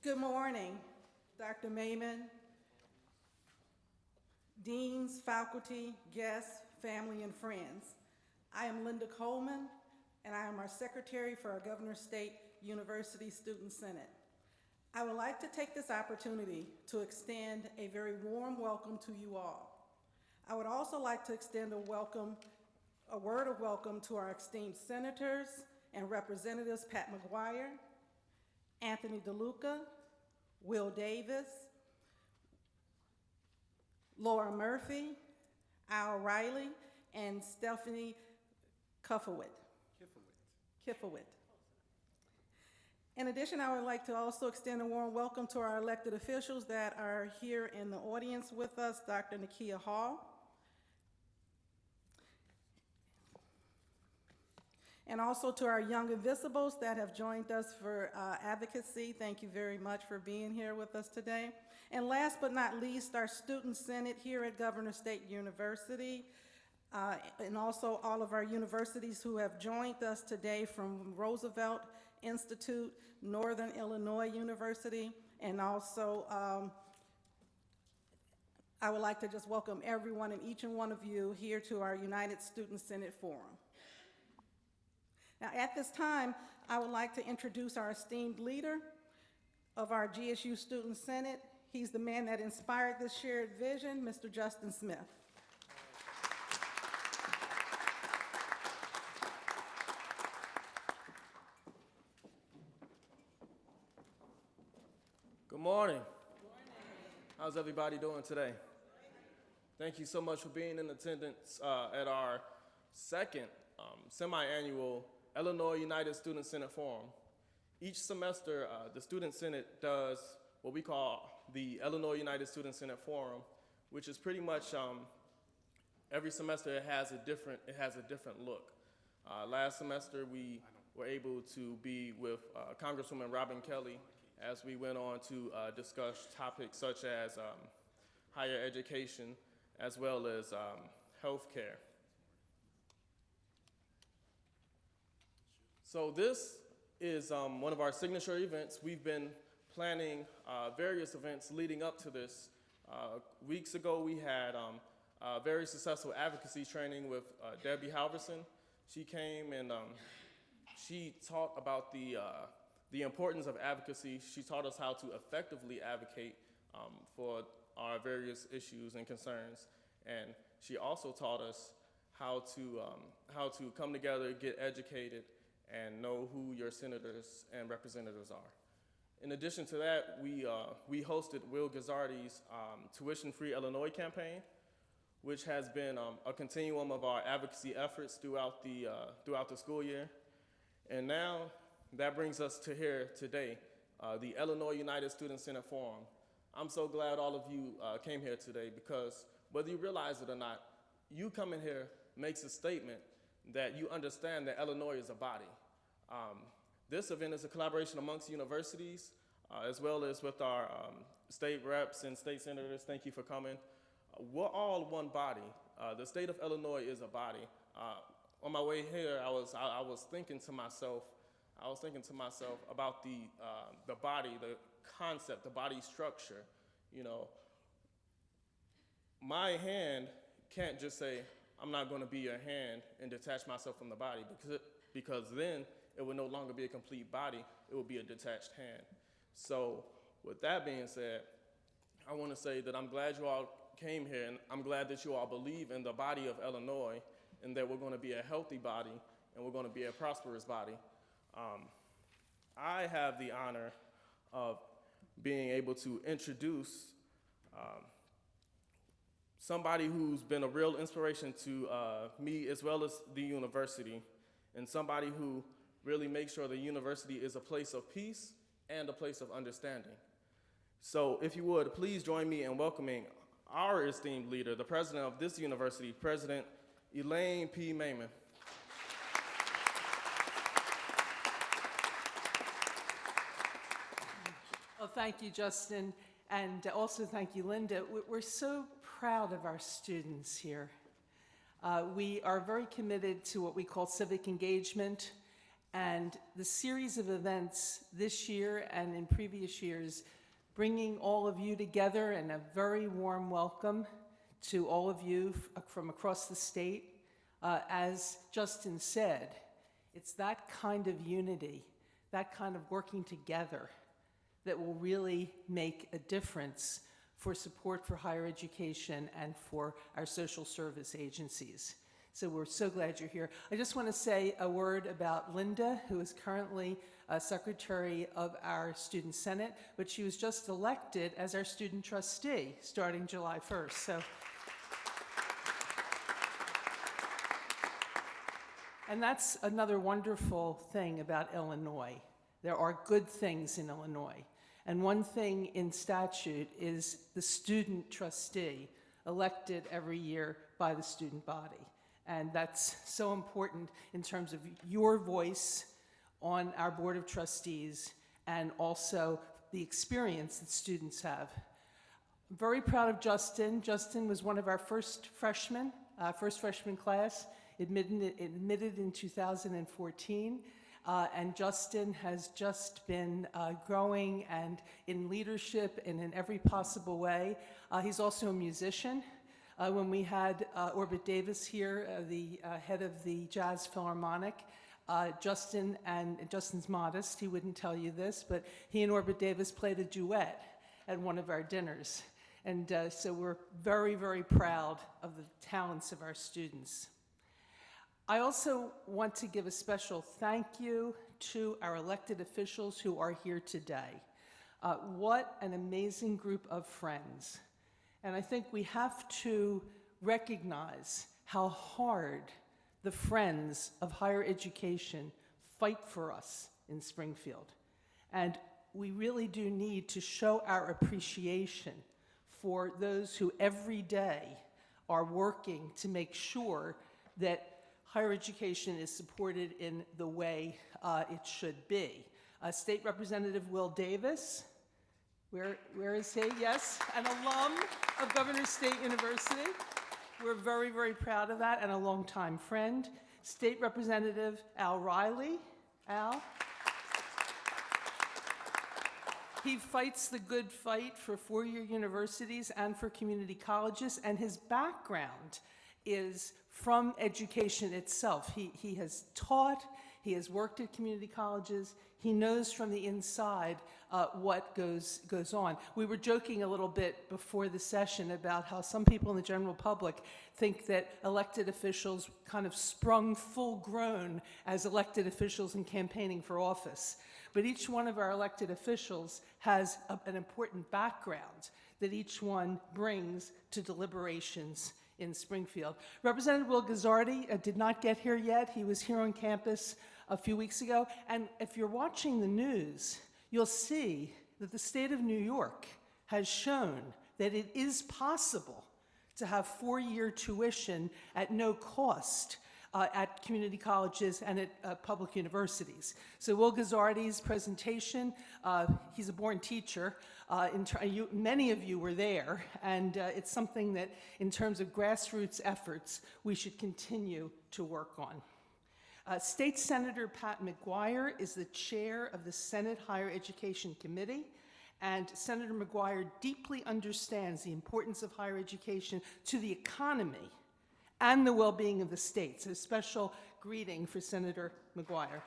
Good morning, Dr. Maimon, deans, faculty, guests, family, and friends. I am Linda Coleman, and I am our secretary for our Governor State University Student Senate. I would like to take this opportunity to extend a very warm welcome to you all. I would also like to extend a word of welcome to our esteemed senators and representatives Pat McGuire, Anthony DeLuca, Will Davis, Laura Murphy, Al Riley, and Stephanie Kifowit. In addition, I would like to also extend a warm welcome to our elected officials that are here in the audience with us, Dr. Nakia Hall, and also to our Young Invincibles that have joined us for advocacy. Thank you very much for being here with us today. And last but not least, our Student Senate here at Governor State University, and also all of our universities who have joined us today from Roosevelt Institute, Northern Illinois University, and also I would like to just welcome everyone and each and one of you here to our United Student Senate Forum. Now, at this time, I would like to introduce our esteemed leader of our GSU Student Senate. He's the man that inspired this shared vision, Mr. Justin Smith. Good morning. How's everybody doing today? Thank you so much for being in attendance at our second semi-annual Illinois United Student Senate Forum. Each semester, the Student Senate does what we call the Illinois United Student Senate Forum, which is pretty much every semester it has a different look. Last semester we were able to be with Congresswoman Robin Kelly as we went on to discuss topics such as higher education as well as health care. So this is one of our signature events. We've been planning various events leading up to this. Weeks ago, we had a very successful advocacy training with Debbie Halverson. She came and she taught about the importance of advocacy. She taught us how to effectively advocate for our various issues and concerns. And she also taught us how to come together, get educated, and know who your senators and representatives are. In addition to that, we hosted Will Gazzardi's Tuition-Free Illinois campaign, which has been a continuum of our advocacy efforts throughout the school year. And now that brings us to here today, the Illinois United Student Senate Forum. I'm so glad all of you came here today because whether you realize it or not, you coming here makes a statement that you understand that Illinois is a body. This event is a collaboration amongst universities, as well as with our state reps and state senators. Thank you for coming. We're all one body. The state of Illinois is a body. On my way here, I was thinking to myself about the body, the concept, the body structure. You know, my hand can't just say, I'm not going to be your hand and detach myself from the body because then it will no longer be a complete body, it will be a detached hand. So with that being said, I want to say that I'm glad you all came here and I'm glad that you all believe in the body of Illinois and that we're going to be a healthy body and we're going to be a prosperous body. I have the honor of being able to introduce somebody who's been a real inspiration to me as well as the university, and somebody who really makes sure the university is a place of peace and a place of understanding. So if you would, please join me in welcoming our esteemed leader, the president of this university, President Elaine P. Maimon. Well, thank you, Justin, and also thank you, Linda. We're so proud of our students here. We are very committed to what we call civic engagement, And the series of events this year and in previous years, bringing all of you together, and a very warm welcome to all of you from across the state. As Justin said, it's that kind of unity, that kind of working together that will really make a difference for support for higher education and for our social service agencies. So we're so glad you're here. I just want to say a word about Linda, who is currently Secretary of our Student Senate, but she was just elected as our student trustee starting July 1st. So, and that's another wonderful thing about Illinois. There are good things in Illinois. And one thing in statute is the student trustee elected every year by the student body. And that's so important in terms of your voice on our Board of Trustees and also the experience that students have. I'm very proud of Justin. Justin was one of our first freshman class, admitted in 2014. And Justin has just been growing and in leadership and in every possible way. He's also a musician. When we had Orbit Davis here, the head of the Jazz Philharmonic, Justin's modest, he wouldn't tell you this, but he and Orbit Davis played a duet at one of our dinners. And so we're very, very proud of the talents of our students. I also want to give a special thank you to our elected officials who are here today. What an amazing group of friends. And I think we have to recognize how hard the friends of higher education fight for us in Springfield. And we really do need to show our appreciation for those who every day are working to make sure that higher education is supported in the way it should be. State Representative Will Davis, where is he? Yes, an alum of Governor State University. We're very, very proud of that, and a longtime friend. State Representative Al Riley. Al. He fights the good fight for four-year universities and for community colleges, and his background is from education itself. He has taught, he has worked at community colleges, he knows from the inside what goes on. We were joking a little bit before the session about how some people in the general public think that elected officials kind of sprung full grown as elected officials in campaigning for office. But each one of our elected officials has an important background that each one brings to deliberations in Springfield. Representative Will Guzzardi did not get here yet. He was here on campus a few weeks ago. And if you're watching the news, you'll see that the state of New York has shown that it is possible to have four-year tuition at no cost at community colleges and at public universities. So Will Guzzardi's presentation, he's a born teacher. Many of you were there, and it's something that, in terms of grassroots efforts, we should continue to work on. State Senator Pat McGuire is the chair of the Senate Higher Education Committee, and Senator McGuire deeply understands the importance of higher education to the economy and the well-being of the state. So a special greeting for Senator McGuire.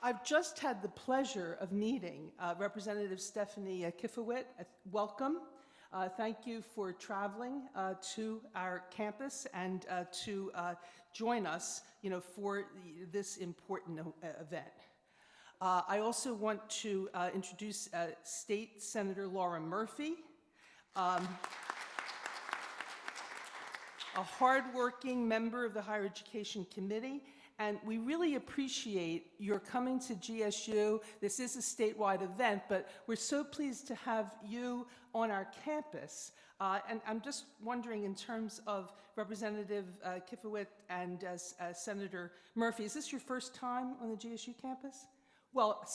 I've just had the pleasure of meeting Representative Stephanie Kifowit. Welcome. Thank you for traveling to our campus and to join us, for this important event. I also want to introduce State Senator Laura Murphy, a hardworking member of the Higher Education Committee, and we really appreciate your coming to GSU. This is a statewide event, but we're so pleased to have you on our campus. And I'm just wondering, in terms of Representative Kifowit and Senator Murphy, is this your first time on the GSU campus? Well,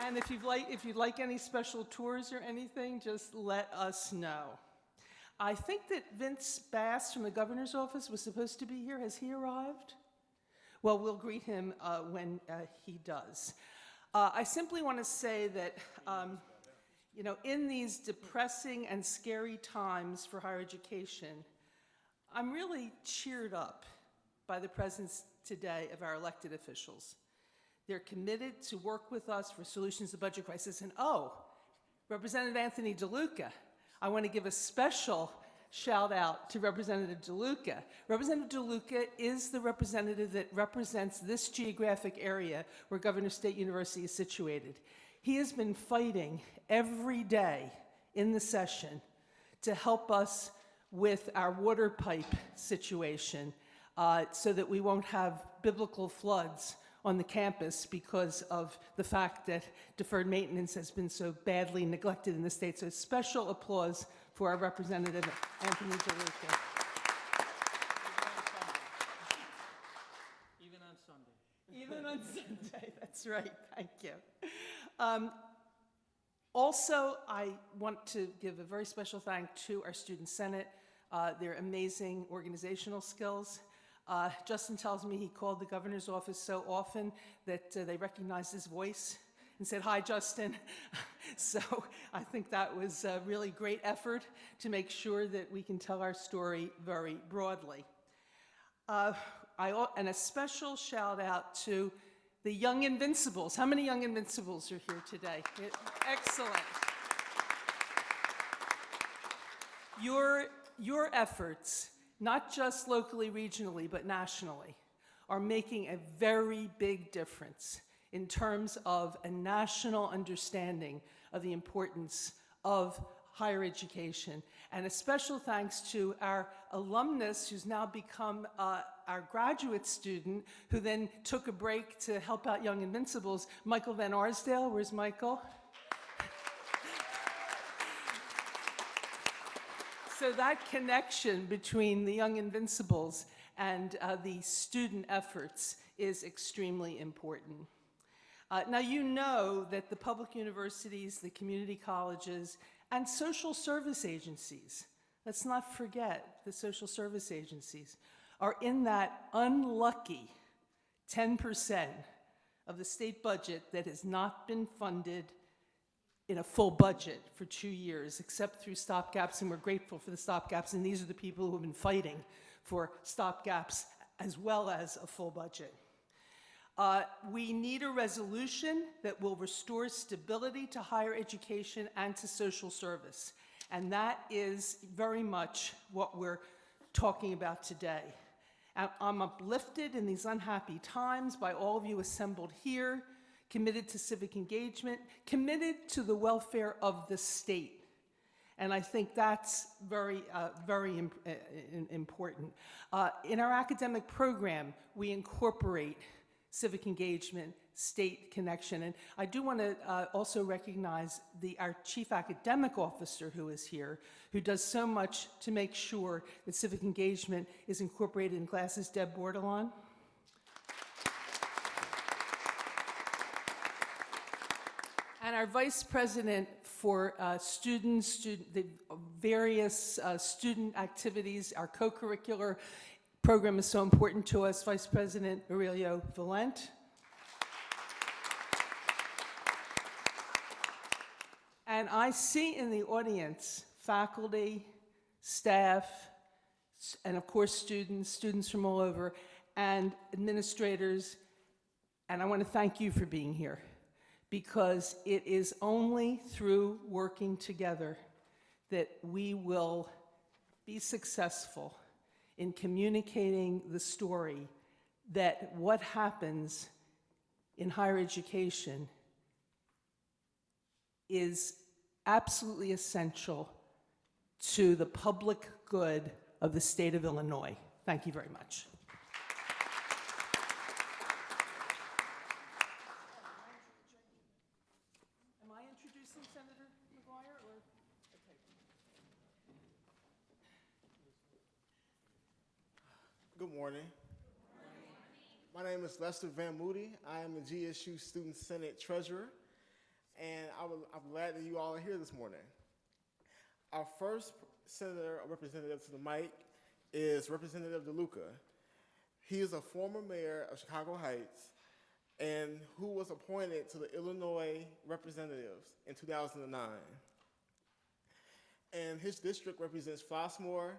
And if you'd like any special tours or anything, just let us know. I think that Vince Bass from the governor's office was supposed to be here. Has he arrived? Well, we'll greet him when he does. I simply want to say that, in these depressing and scary times for higher education, I'm really cheered up by the presence today of our elected officials. They're committed to work with us for solutions to the budget crisis. And Representative Anthony DeLuca, I want to give a special shout out to Representative DeLuca. Representative DeLuca is the representative that represents this geographic area where Governor State University is situated. He has been fighting every day in the session to help us with our water pipe situation so that we won't have biblical floods on the campus because of the fact that deferred maintenance has been so badly neglected in the state. So special applause for our Representative Anthony DeLuca. Even on Sunday. Even on Sunday, that's right, thank you. Also, I want to give a very special thank to our Student Senate, their amazing organizational skills. Justin tells me he called the governor's office so often that they recognized his voice and said, "Hi, Justin." So I think that was a really great effort to make sure that we can tell our story very broadly. And a special shout out to the Young Invincibles. How many Young Invincibles are here today? Excellent. Your efforts, not just locally, regionally, but nationally, are making a very big difference in terms of a national understanding of the importance of higher education. And a special thanks to our alumnus, who's now become our graduate student, who then took a break to help out Young Invincibles, Michael Van Arsdale. Where's Michael? So that connection between the Young Invincibles and the student efforts is extremely important. Now you know that the public universities, the community colleges, and social service agencies, let's not forget the social service agencies, are in that unlucky 10% of the state budget that has not been funded in a full budget for 2 years, except through stopgaps, and we're grateful for the stopgaps, and these are the people who have been fighting for stopgaps as well as a full budget. We need a resolution that will restore stability to higher education and to social service, and that is very much what we're talking about today. I'm uplifted in these unhappy times by all of you assembled here, committed to civic engagement, committed to the welfare of the state. And I think that's very important. In our academic program, we incorporate civic engagement, state connection. And I do want to also recognize our chief academic officer who is here, who does so much to make sure that civic engagement is incorporated in classes. Deb Bordelon. And our vice president for the various student activities, our co-curricular program is so important to us, Vice President Aurelio Valente. And I see in the audience faculty, staff, and of course students from all over, and administrators, and I want to thank you for being here, because it is only through working together that we will be successful in communicating the story that what happens in higher education is absolutely essential to the public good of the state of Illinois. Thank you very much. Am I introducing Senator McGuire, or? Okay. Good morning. My name is Lester Van Moody. I am the GSU Student Senate Treasurer. and I'm glad that you all are here this morning. Our first senator or representative to the mic is Representative DeLuca. He is a former mayor of Chicago Heights and who was appointed to the Illinois Representatives in 2009. And his district represents Flossmoor,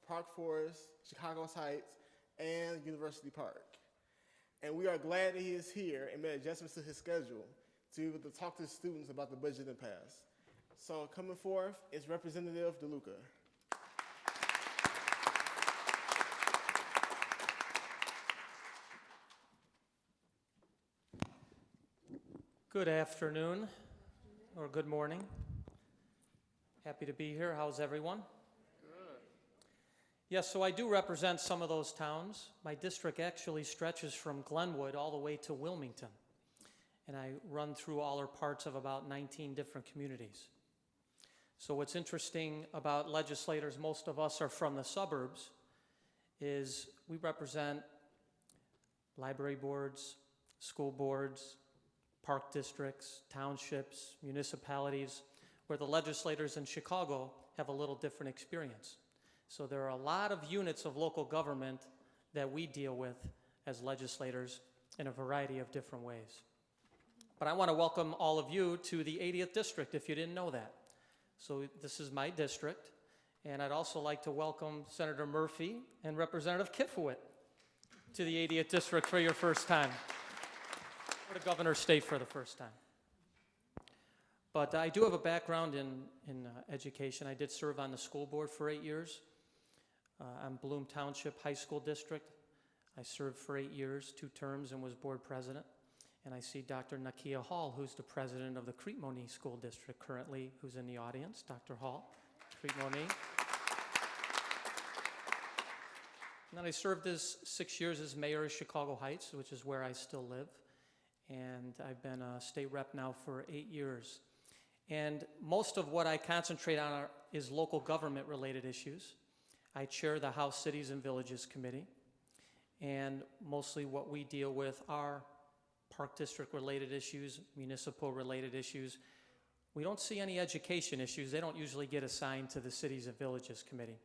Park Forest, Chicago Heights, and University Park. And we are glad that he is here and made adjustments to his schedule to be able to talk to students about the budget and pass. So coming forth is Representative DeLuca. Good afternoon, or good morning. Happy to be here. How's everyone? Good. Yes, so I do represent some of those towns. My district actually stretches from Glenwood all the way to Wilmington, and I run through all or parts of about 19 different communities. So what's interesting about legislators, most of us are from the suburbs, is we represent library boards, school boards, park districts, townships, municipalities, where the legislators in Chicago have a little different experience. So there are a lot of units of local government that we deal with as legislators in a variety of different ways. But I want to welcome all of you to the 80th district, if you didn't know that. So this is my district, and I'd also like to welcome Senator Murphy and Representative Kifowit to the 80th district for your first time. To Governor's State for the first time. But I do have a background in education. I did serve on the school board for 8 years. I'm Bloom Township High School District. I served for 8 years, 2 terms, and was board president. And I see Dr. Nakia Hall, who's the president of the Crete-Monee School District currently, who's in the audience. Dr. Hall, Crete-Monee. And then I served 6 years as mayor of Chicago Heights, which is where I still live. And I've been a state rep now for 8 years. And most of what I concentrate on is local government related issues. I chair the House Cities and Villages Committee, and mostly what we deal with are park district related issues, municipal related issues. We don't see any education issues. They don't usually get assigned to the Cities and Villages Committee.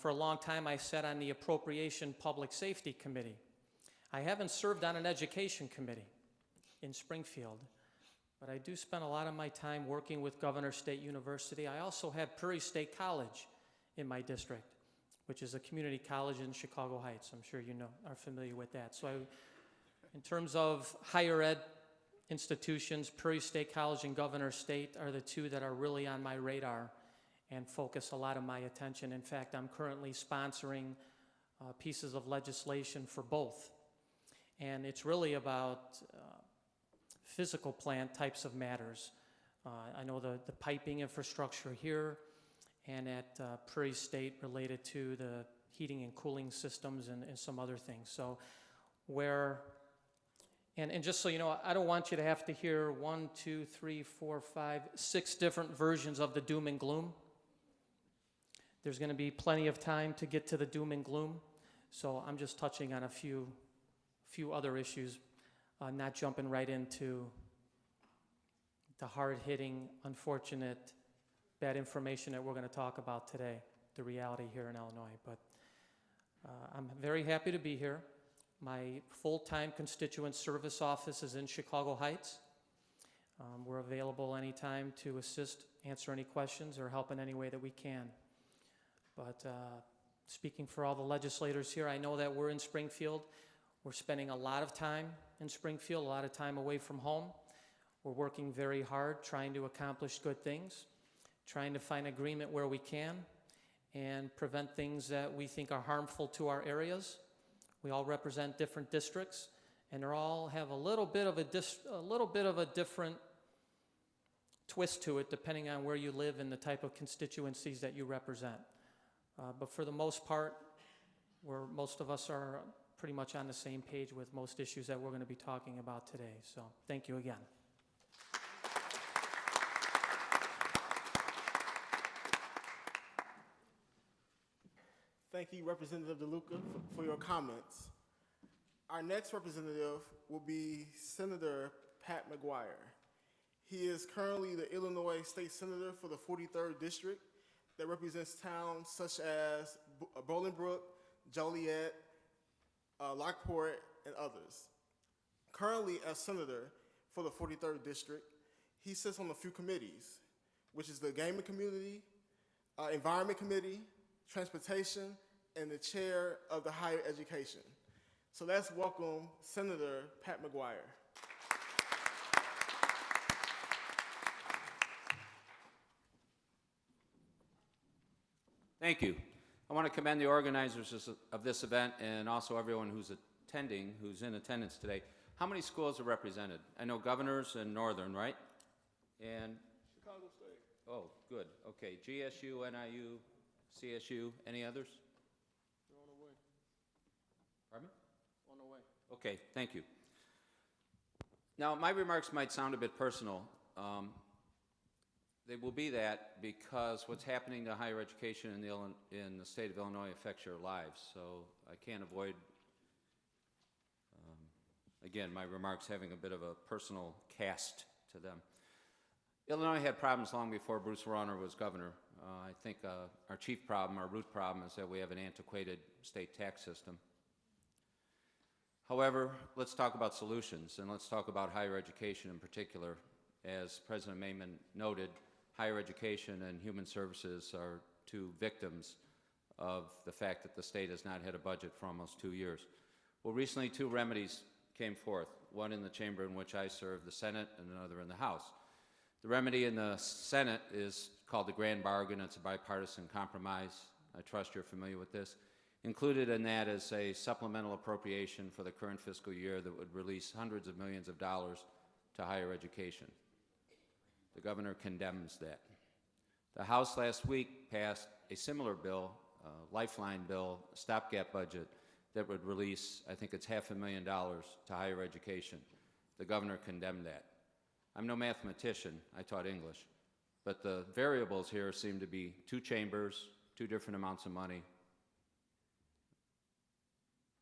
For a long time I sat on the Appropriation Public Safety Committee. I haven't served on an education committee in Springfield, but I do spend a lot of my time working with Governor State University. I also have Prairie State College in my district, which is a community college in Chicago Heights. I'm sure you are familiar with that. So in terms of higher ed institutions, Prairie State College and Governor State are the two that are really on my radar and focus a lot of my attention. In fact, I'm currently sponsoring pieces of legislation for both. And it's really about physical plant types of matters. I know the piping infrastructure here and at Prairie State related to the heating and cooling systems and some other things. So and just so you know, I don't want you to have to hear 1, 2, 3, 4, 5, 6 different versions of the doom and gloom. There's going to be plenty of time to get to the doom and gloom. So I'm just touching on a few other issues, not jumping right into the hard-hitting, unfortunate, bad information that we're going to talk about today, the reality here in Illinois. But I'm very happy to be here. My full-time constituent service office is in Chicago Heights. We're available anytime to assist, answer any questions, or help in any way that we can. But speaking for all the legislators here, I know that we're in Springfield. We're spending a lot of time in Springfield, a lot of time away from home. We're working very hard, trying to accomplish good things, trying to find agreement where we can, and prevent things that we think are harmful to our areas. We all represent different districts, and they all have a little bit of a different twist to it, depending on where you live and the type of constituencies that you represent. But for the most part, most of us are pretty much on the same page with most issues that we're going to be talking about today. So thank you again. Thank you, Representative DeLuca, for your comments. Our next representative will be Senator Pat McGuire. He is currently the Illinois State Senator for the 43rd District that represents towns such as Bolingbrook, Joliet, Lockport, and others. Currently, as Senator for the 43rd District, he sits on a few committees, which is the Gaming Community, Environment Committee, Transportation, and the Chair of the Higher Education. So let's welcome Senator Pat McGuire. Thank you. I want to commend the organizers of this event and also everyone who's attending, who's in attendance today. How many schools are represented? I know Governors and Northern, right? And Chicago State. oh, good. Okay. GSU, NIU, CSU, any others? They're on the way. Pardon me? On the way. Okay, thank you. Now, my remarks might sound a bit personal. They will be that because what's happening to higher education in the state of Illinois affects your lives. So I can't avoid, again, my remarks having a bit of a personal cast to them. Illinois had problems long before Bruce Rauner was governor. I think our chief problem, our root problem, is that we have an antiquated state tax system. However, let's talk about solutions, and let's talk about higher education in particular. As President Maimon noted, higher education and human services are two victims of the fact that the state has not had a budget for almost 2 years. Well, recently 2 remedies came forth, one in the chamber in which I serve, the Senate, and another in the House. The remedy in the Senate is called the Grand Bargain. It's a bipartisan compromise. I trust you're familiar with this. Included in that is a supplemental appropriation for the current fiscal year that would release hundreds of millions of dollars to higher education. The governor condemns that. The House last week passed a similar bill, a lifeline bill, a stopgap budget that would release, I think it's $500,000 to higher education. The governor condemned that. I'm no mathematician, I taught English, but the variables here seem to be 2 chambers, 2 different amounts of money.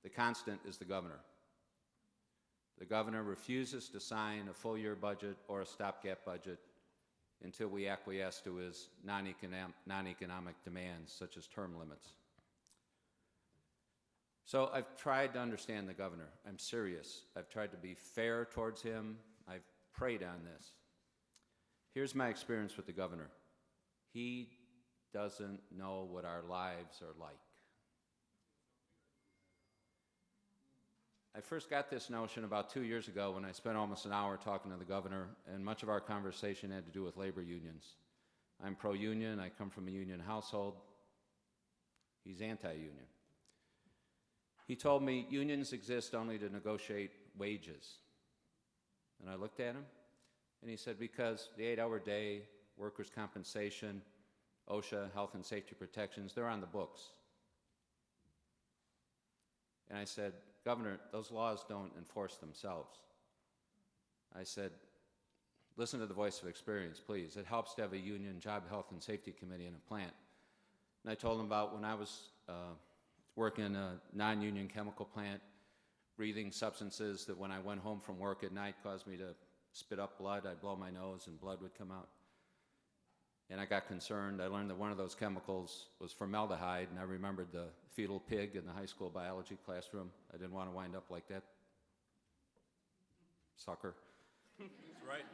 The constant is the governor. The governor refuses to sign a full-year budget or a stopgap budget until we acquiesce to his non-economic demands, such as term limits. So I've tried to understand the governor. I'm serious. I've tried to be fair towards him. I've prayed on this. Here's my experience with the governor. He doesn't know what our lives are like. I first got this notion about 2 years ago when I spent almost an hour talking to the governor, and much of our conversation had to do with labor unions. I'm pro-union. I come from a union household. He's anti-union. He told me unions exist only to negotiate wages. And I looked at him, and he said, because the 8-hour day, workers' compensation, OSHA, health and safety protections, they're on the books. And I said, Governor, those laws don't enforce themselves. I said, listen to the voice of experience, please. It helps to have a union job health and safety committee in a plant. And I told him about when I was working in a non-union chemical plant, breathing substances that when I went home from work at night caused me to spit up blood. I'd blow my nose and blood would come out. And I got concerned. I learned that one of those chemicals was formaldehyde, and I remembered the fetal pig in the high school biology classroom. I didn't want to wind up like that sucker. That's right.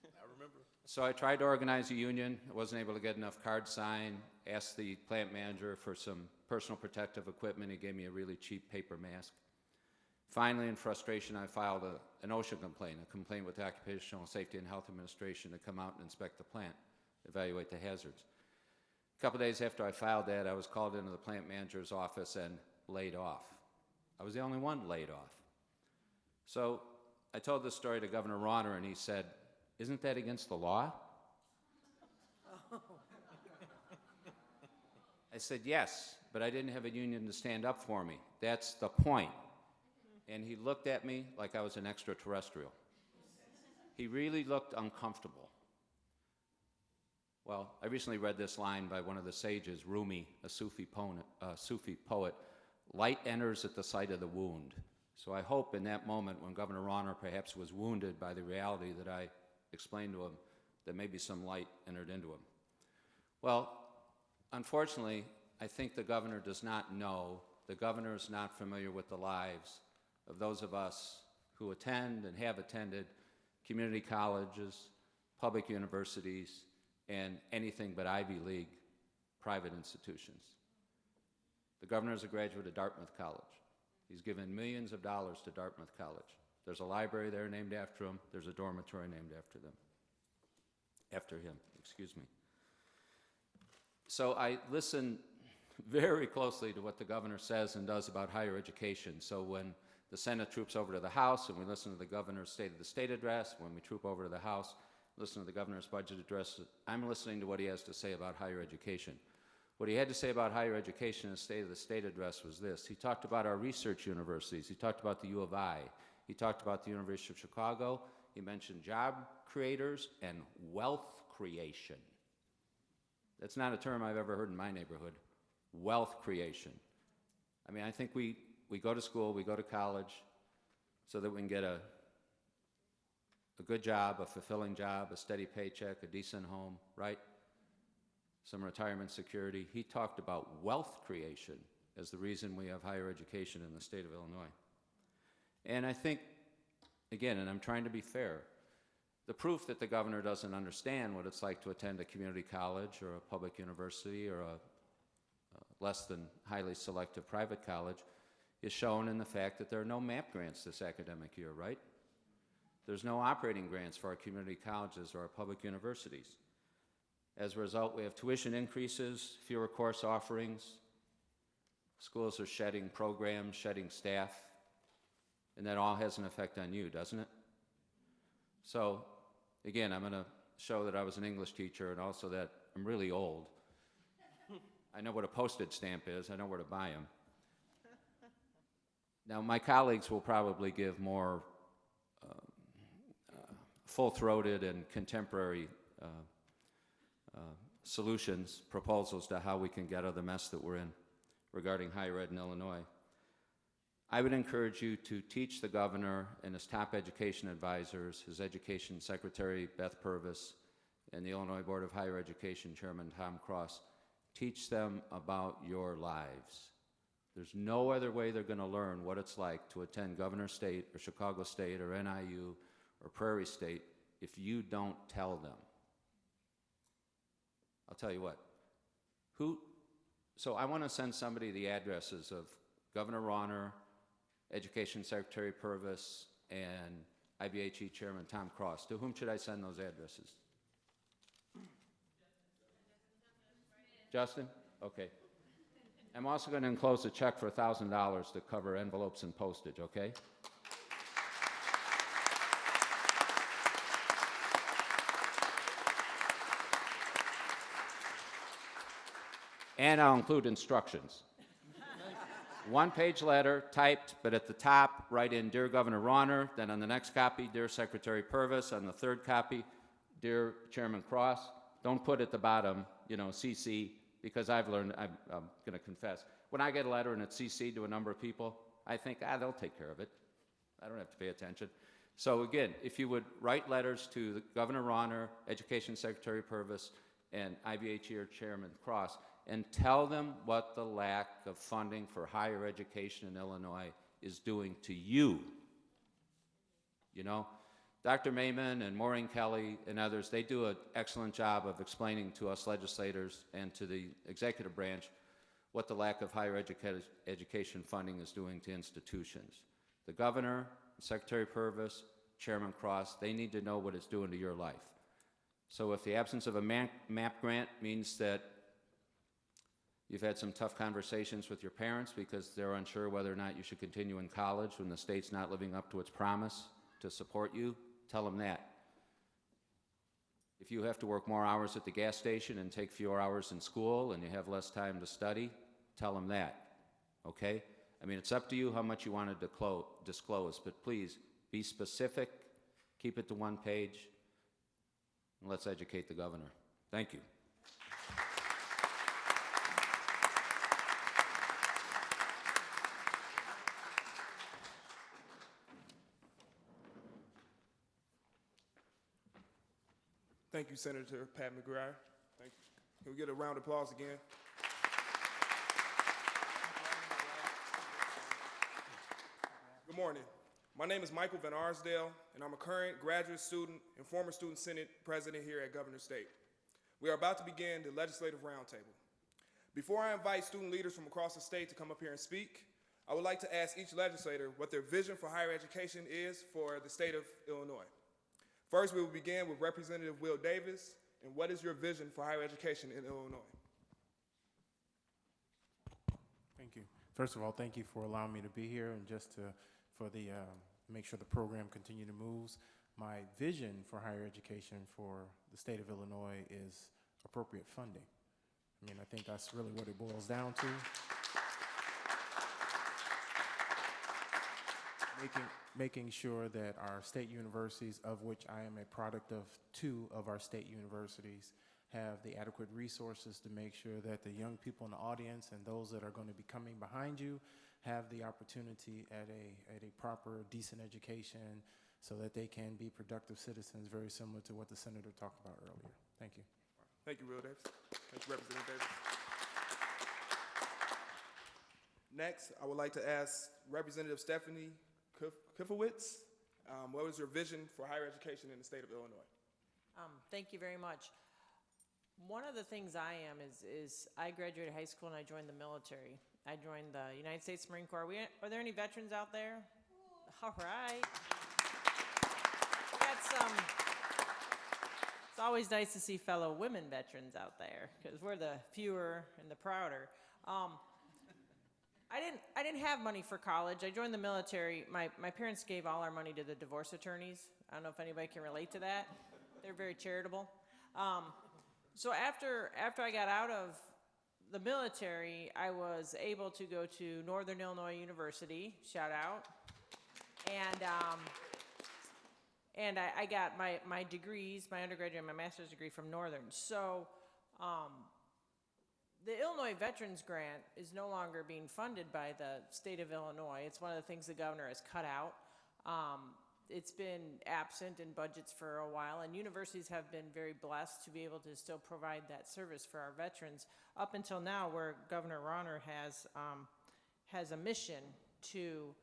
I remember. So I tried to organize a union. I wasn't able to get enough cards signed. Asked the plant manager for some personal protective equipment. He gave me a really cheap paper mask. Finally, in frustration, I filed an OSHA complaint, a complaint with the Occupational Safety and Health Administration to come out and inspect the plant, evaluate the hazards. A couple days after I filed that, I was called into the plant manager's office and laid off. I was the only one laid off. So I told this story to Governor Rauner, and he said, isn't that against the law? I said, yes, but I didn't have a union to stand up for me. That's the point. And he looked at me like I was an extraterrestrial. He really looked uncomfortable. Well, I recently read this line by one of the sages, Rumi, a Sufi poet, light enters at the sight of the wound. So I hope in that moment when Governor Rauner perhaps was wounded by the reality that I explained to him that maybe some light entered into him. Well, unfortunately, I think the governor does not know, the governor is not familiar with the lives of those of us who attend and have attended community colleges, public universities, and anything but Ivy League private institutions. The governor is a graduate of Dartmouth College. He's given millions of dollars to Dartmouth College. There's a library there named after him. There's a dormitory named after him, excuse me. So I listen very closely to what the governor says and does about higher education. So when the Senate troops over to the House and we listen to the governor's State of the State address, when we troop over to the House, listen to the governor's budget address, I'm listening to what he has to say about higher education. What he had to say about higher education in his State of the State address was this. He talked about our research universities. He talked about the U of I. He talked about the University of Chicago. He mentioned job creators and wealth creation. That's not a term I've ever heard in my neighborhood. Wealth creation. I mean, I think we go to school, we go to college so that we can get a good job, a fulfilling job, a steady paycheck, a decent home, right? Some retirement security. He talked about wealth creation as the reason we have higher education in the state of Illinois. And I think, again, and I'm trying to be fair, the proof that the governor doesn't understand what it's like to attend a community college or a public university or a less than highly selective private college is shown in the fact that there are no MAP grants this academic year, right? There's no operating grants for our community colleges or our public universities. As a result, we have tuition increases, fewer course offerings, schools are shedding programs, shedding staff, and that all has an effect on you, doesn't it? So, again, I'm going to show that I was an English teacher and also that I'm really old. I know what a postage stamp is. I know where to buy them. Now, my colleagues will probably give more full-throated and contemporary solutions, proposals to how we can get out of the mess that we're in regarding higher ed in Illinois. I would encourage you to teach the governor and his top education advisors, his education secretary, Beth Purvis, and the Illinois Board of Higher Education Chairman, Tom Cross, teach them about your lives. There's no other way they're going to learn what it's like to attend Governor State or Chicago State or NIU or Prairie State if you don't tell them. I'll tell you what. So I want to send somebody the addresses of Governor Rauner, Education Secretary Purvis, and IBHE Chairman Tom Cross. To whom should I send those addresses? Justin? Okay. I'm also going to enclose a check for $1,000 to cover envelopes and postage, okay? And I'll include instructions. One-page letter, typed, but at the top, write in, Dear Governor Rauner, then on the next copy, Dear Secretary Purvis, on the third copy, Dear Chairman Cross. Don't put at the bottom, CC, because I've learned, I'm going to confess, when I get a letter and it's CC'd to a number of people, I think, they'll take care of it. I don't have to pay attention. So again, if you would write letters to Governor Rauner, Education Secretary Purvis, and IBHE Chairman Cross, and tell them what the lack of funding for higher education in Illinois is doing to you. Dr. Maimon and Maureen Kelly and others, they do an excellent job of explaining to us legislators and to the executive branch what the lack of higher education funding is doing to institutions. The governor, Secretary Purvis, Chairman Cross, they need to know what it's doing to your life. So if the absence of a MAP grant means that you've had some tough conversations with your parents because they're unsure whether or not you should continue in college when the state's not living up to its promise to support you, tell them that. If you have to work more hours at the gas station and take fewer hours in school and you have less time to study, tell them that, okay? I mean, it's up to you how much you want to disclose, but please be specific, keep it to one page, and let's educate the governor. Thank you. Thank you, Senator Pat McGuire. Thank you. Can we get a round of applause again? Good morning. My name is Michael Van Arsdale, and I'm a current graduate student and former Student Senate President here at Governor State. We are about to begin the Legislative Roundtable. Before I invite student leaders from across the state to come up here and speak, I would like to ask each legislator what their vision for higher education is for the state of Illinois. First, we will begin with Representative Will Davis, and what is your vision for higher education in Illinois? Thank you. First of all, thank you for allowing me to be here and just to make sure the program continue to move. My vision for higher education for the state of Illinois is appropriate funding. I mean, I think that's really what it boils down to. Making sure that our state universities, of which I am a product of 2 of our state universities, have the adequate resources to make sure that the young people in the audience and those that are going to be coming behind you have the opportunity at a proper, decent education so that they can be productive citizens, very similar to what the senator talked about earlier. Thank you. Thank you, Will Davis. Thank you, Representative Davis. Next, I would like to ask Representative Stephanie Kifowit, what is your vision for higher education in the state of Illinois? Thank you very much. One of the things I am is I graduated high school and I joined the military. I joined the United States Marine Corps. Are there any veterans out there? All right. We got some. It's always nice to see fellow women veterans out there because we're the fewer and the prouder. I didn't have money for college. I joined the military. My parents gave all our money to the divorce attorneys. I don't know if anybody can relate to that. They're very charitable. So after I got out of the military, I was able to go to Northern Illinois University, shout out, and I got my degrees, my undergraduate and my master's degree from Northern. So the Illinois Veterans Grant is no longer being funded by the state of Illinois. It's one of the things the governor has cut out. It's been absent in budgets for a while, and universities have been very blessed to be able to still provide that service for our veterans up until now, where Governor Rauner has a mission to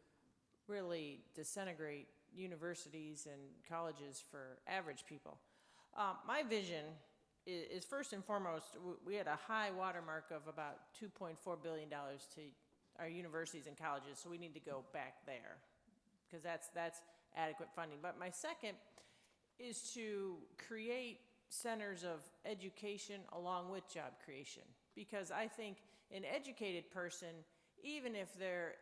really disintegrate universities and colleges for average people. My vision is first and foremost, we had a high watermark of about $2.4 billion to our universities and colleges, so we need to go back there because that's adequate funding. But my second is to create centers of education along with job creation, because I think an educated person, even if they're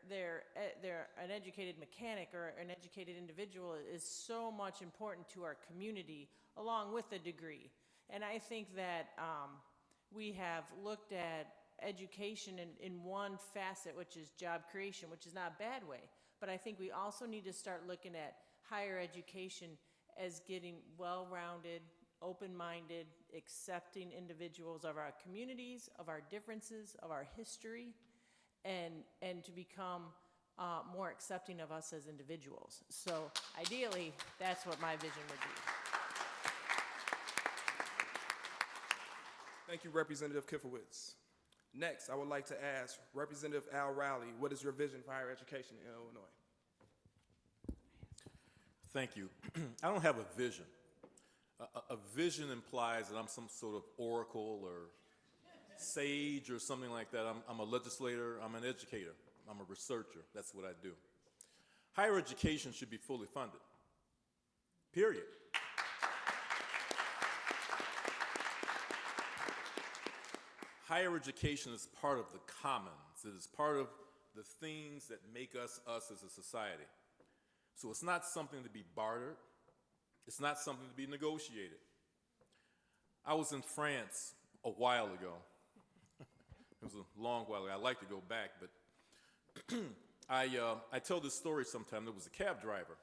an educated mechanic or an educated individual, is so much important to our community along with a degree. And I think that we have looked at education in one facet, which is job creation, which is not a bad way. But I think we also need to start looking at higher education as getting well-rounded, open-minded, accepting individuals of our communities, of our differences, of our history, and to become more accepting of us as individuals. So ideally, that's what my vision would be. Thank you, Representative Kifowit. Next, I would like to ask Representative Al Rowley, what is your vision for higher education in Illinois? Thank you. I don't have a vision. A vision implies that I'm some sort of oracle or sage or something like that. I'm a legislator, I'm an educator, I'm a researcher. That's what I do. Higher education should be fully funded, period. Higher education is part of the commons. It is part of the things that make us as a society. So it's not something to be bartered. It's not something to be negotiated. I was in France a while ago. It was a long while ago. I like to go back, but I tell this story sometime. There was a cab driver.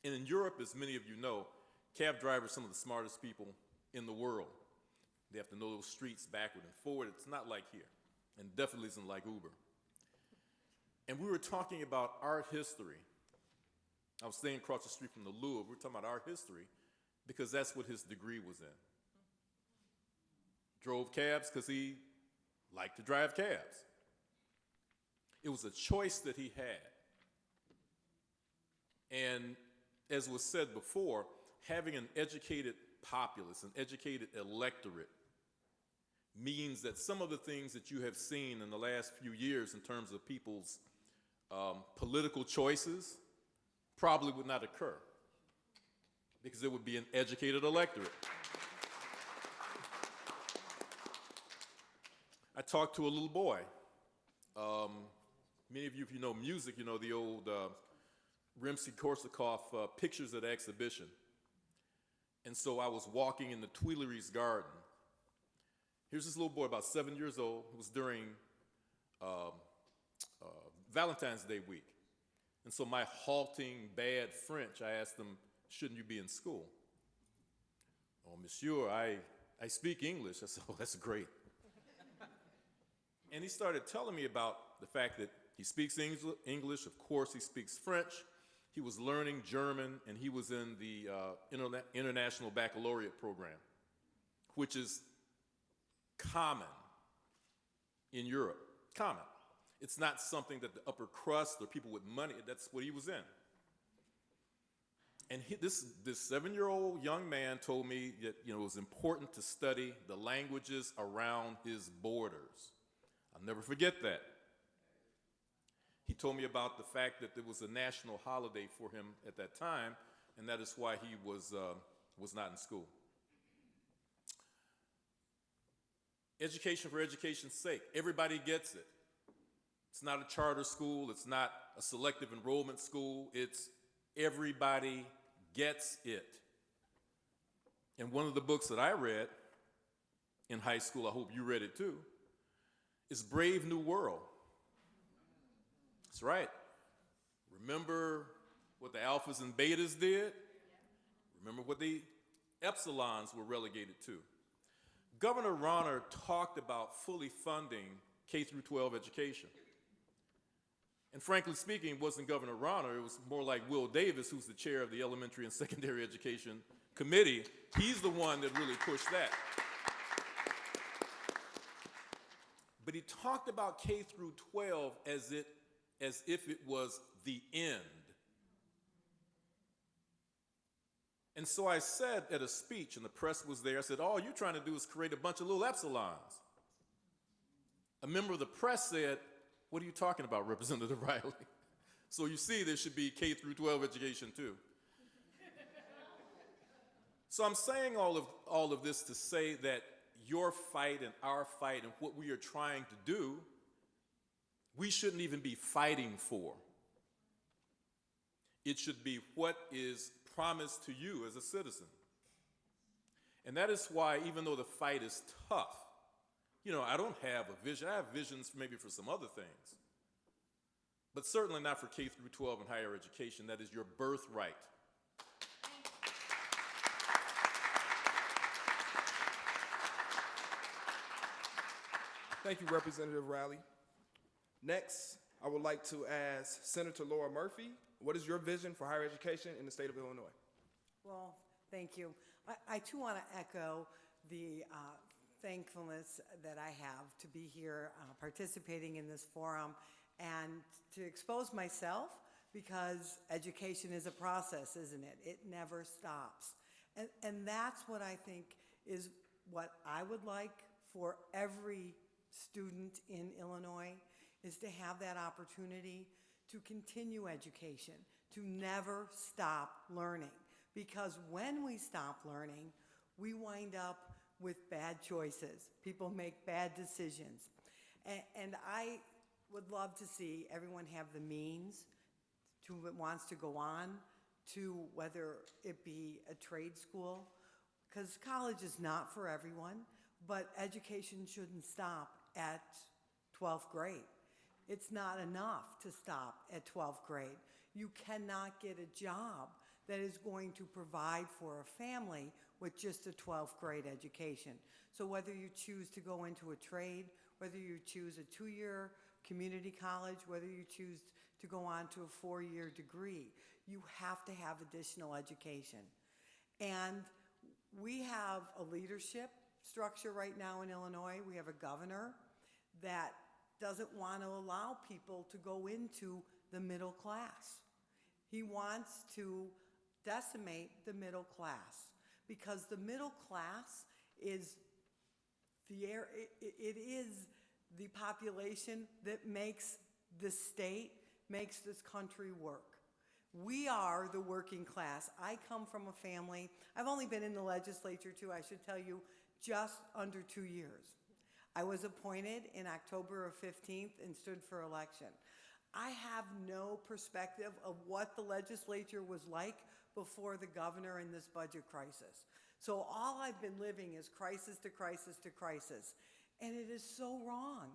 And in Europe, as many of you know, cab drivers are some of the smartest people in the world. They have to know those streets backward and forward. It's not like here, and definitely isn't like Uber. And we were talking about art history. I was staying across the street from the Louvre. We were talking about art history because that's what his degree was in. Drove cabs because he liked to drive cabs. It was a choice that he had. And as was said before, having an educated populace, an educated electorate, means that some of the things that you have seen in the last few years in terms of people's political choices probably would not occur, because it would be an educated electorate. I talked to a little boy. Many of you, if you know music, you know the old Rimsky-Korsakov pictures at exhibition. And so I was walking in the Tuileries garden. Here's this little boy, about 7 years old. It was during Valentine's Day week. And so my halting, bad French, I asked him, shouldn't you be in school? Oh, monsieur, I speak English. I said, oh, that's great. And he started telling me about the fact that he speaks English, of course he speaks French, he was learning German, and he was in the International Baccalaureate program, which is common in Europe, common. It's not something that the upper crust or people with money, that's what he was in. And this 7-year-old young man told me that it was important to study the languages around his borders. I'll never forget that. He told me about the fact that there was a national holiday for him at that time, and that is why he was not in school. Education for education's sake. Everybody gets it. It's not a charter school. It's not a selective enrollment school. It's everybody gets it. And one of the books that I read in high school, I hope you read it too, is Brave New World. That's right. Remember what the alphas and betas did? Remember what the epsilons were relegated to? Governor Rauner talked about fully funding K-12 education. And frankly speaking, it wasn't Governor Rauner, it was more like Will Davis, who's the chair of the Elementary and Secondary Education Committee. He's the one that really pushed that. But he talked about K-12 as if it was the end. And so I said at a speech, and the press was there, I said, all you're trying to do is create a bunch of little epsilons. A member of the press said, what are you talking about, Representative Riley? So you see, there should be K-12 education too. So I'm saying all of this to say that your fight and our fight and what we are trying to do, we shouldn't even be fighting for. It should be what is promised to you as a citizen. And that is why, even though the fight is tough, I don't have a vision. I have visions maybe for some other things, but certainly not for K-12 and higher education. That is your birthright. Thank you, Representative Riley. Next, I would like to ask Senator Laura Murphy, what is your vision for higher education in the state of Illinois? Well, thank you. I too want to echo the thankfulness that I have to be here participating in this forum and to expose myself, because education is a process, isn't it? It never stops. And that's what I think is what I would like for every student in Illinois, is to have that opportunity to continue education, to never stop learning. Because when we stop learning, we wind up with bad choices. People make bad decisions. And I would love to see everyone have the means to, wants to go on to, whether it be a trade school, because college is not for everyone, but education shouldn't stop at 12th grade. It's not enough to stop at 12th grade. You cannot get a job that is going to provide for a family with just a 12th grade education. So whether you choose to go into a trade, whether you choose a 2-year community college, whether you choose to go on to a 4-year degree, you have to have additional education. And We have a leadership structure right now in Illinois. We have a governor that doesn't want to allow people to go into the middle class. He wants to decimate the middle class because the middle class is it is the population that makes this state, makes this country work. We are the working class. I come from a family, I've only been in the legislature too, I should tell you, just under 2 years. I was appointed in October of 15th and stood for election. I have no perspective of what the legislature was like before the governor in this budget crisis. So all I've been living is crisis to crisis to crisis. And it is so wrong.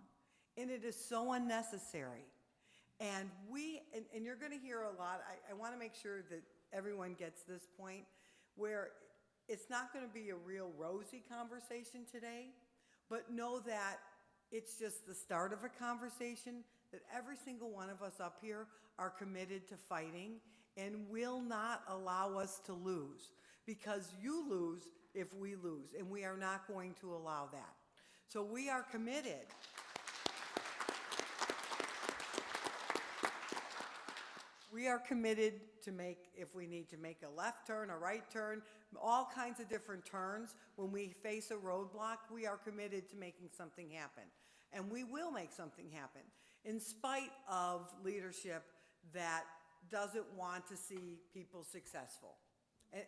And it is so unnecessary. And you're going to hear a lot, I want to make sure that everyone gets this point, where it's not going to be a real rosy conversation today, but know that it's just the start of a conversation that every single one of us up here are committed to fighting and will not allow us to lose. Because you lose if we lose, and we are not going to allow that. So we are committed. We are committed to make, if we need to make a left turn, a right turn, all kinds of different turns. When we face a roadblock, we are committed to making something happen. And we will make something happen, in spite of leadership that doesn't want to see people successful.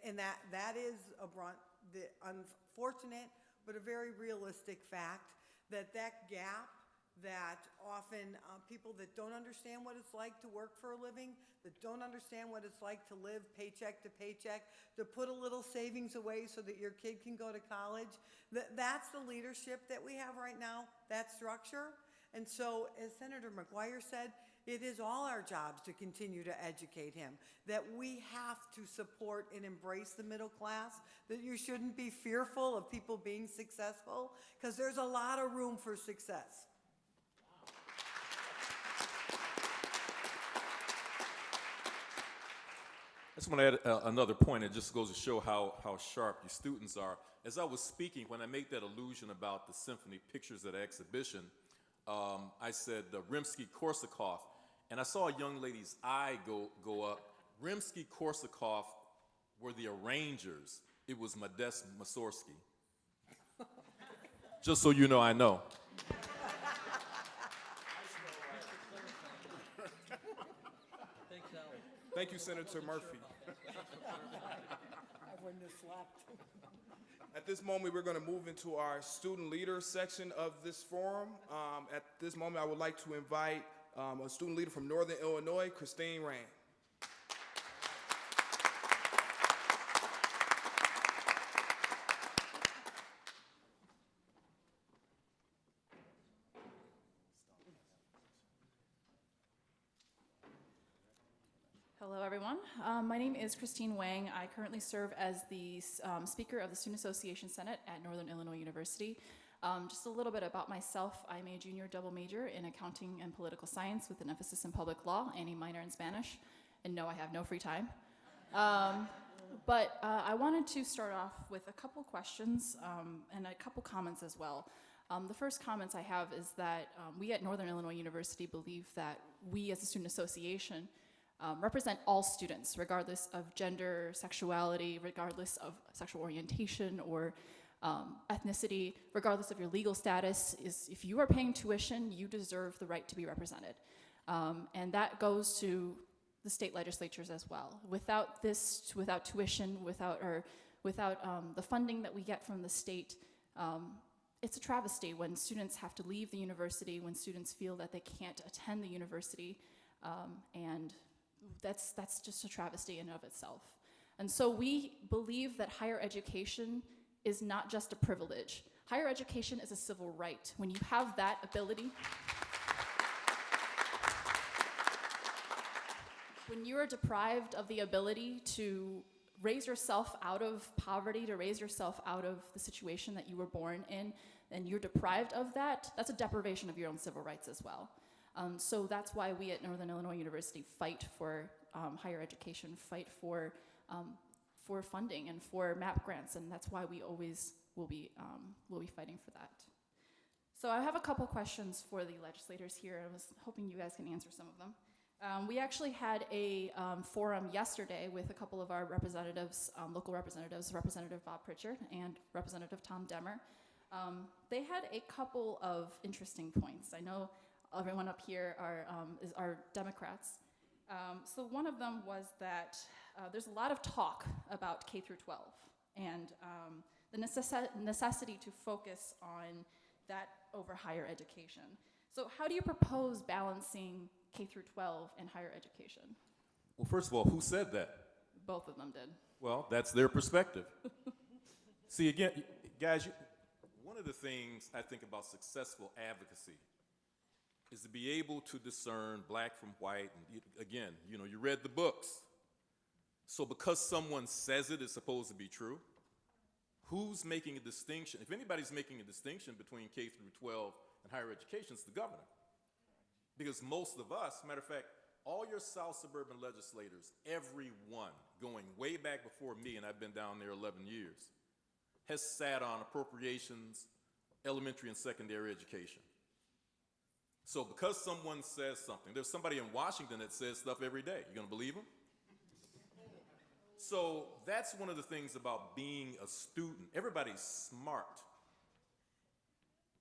And that is the unfortunate, but a very realistic fact, that gap that often people that don't understand what it's like to work for a living, that don't understand what it's like to live paycheck to paycheck, to put a little savings away so that your kid can go to college, that's the leadership that we have right now, that structure. And so, as Senator McGuire said, it is all our jobs to continue to educate him, that we have to support and embrace the middle class, that you shouldn't be fearful of people being successful, because there's a lot of room for success. I just want to add another point. It just goes to show how sharp your students are. As I was speaking, when I made that allusion about the symphony pictures at the exhibition, I said Rimsky-Korsakov, and I saw a young lady's eye go up. Rimsky-Korsakov were the arrangers. It was Modest Mussorgsky. Just so you know, I know. Thank you, Senator Murphy. I wouldn't have slapped. At this moment, we're going to move into our student leader section of this forum. At this moment, I would like to invite a student leader from Northern Illinois, Christine Rain. Hello, everyone. My name is Christine Wang. I currently serve as the Speaker of the Student Association Senate at Northern Illinois University. Just a little bit about myself. I'm a junior double major in accounting and political science with an emphasis in public law and a minor in Spanish. And no, I have no free time. But I wanted to start off with a couple questions and a couple comments as well. The first comments I have is that we at Northern Illinois University believe that we as a student association represent all students, regardless of gender, sexuality, regardless of sexual orientation or ethnicity, regardless of your legal status. If you are paying tuition, you deserve the right to be represented. And that goes to the state legislatures as well. Without tuition, without the funding that we get from the state, it's a travesty when students have to leave the university, when students feel that they can't attend the university, and that's just a travesty in and of itself. And so we believe that higher education is not just a privilege. Higher education is a civil right. When you have that ability, when you are deprived of the ability to raise yourself out of poverty, to raise yourself out of the situation that you were born in, and you're deprived of that, that's a deprivation of your own civil rights as well. So that's why we at Northern Illinois University fight for higher education, fight for for funding and for MAP grants, and that's why we always will be fighting for that. So I have a couple questions for the legislators here. I was hoping you guys can answer some of them. We actually had a forum yesterday with a couple of our representatives, local representatives, Representative Bob Pritchard and Representative Tom Demmer. They had a couple of interesting points. I know everyone up here are Democrats. So one of them was that there's a lot of talk about K through 12 and the necessity to focus on that over higher education. So how do you propose balancing K through 12 and higher education? Well, first of all, who said that? Both of them did. Well, that's their perspective. See, again, guys, one of the things I think about successful advocacy is to be able to discern black from white. And again, you know, you read the books. So because someone says it is supposed to be true, who's making a distinction? If anybody's making a distinction between K through 12 and higher education, it's the governor. Because most of us, matter of fact, all your South suburban legislators, everyone going way back before me, and I've been down there 11 years, has sat on appropriations, elementary and secondary education. So because someone says something, there's somebody in Washington that says stuff every day. You gonna believe them? So that's one of the things about being a student. Everybody's smart,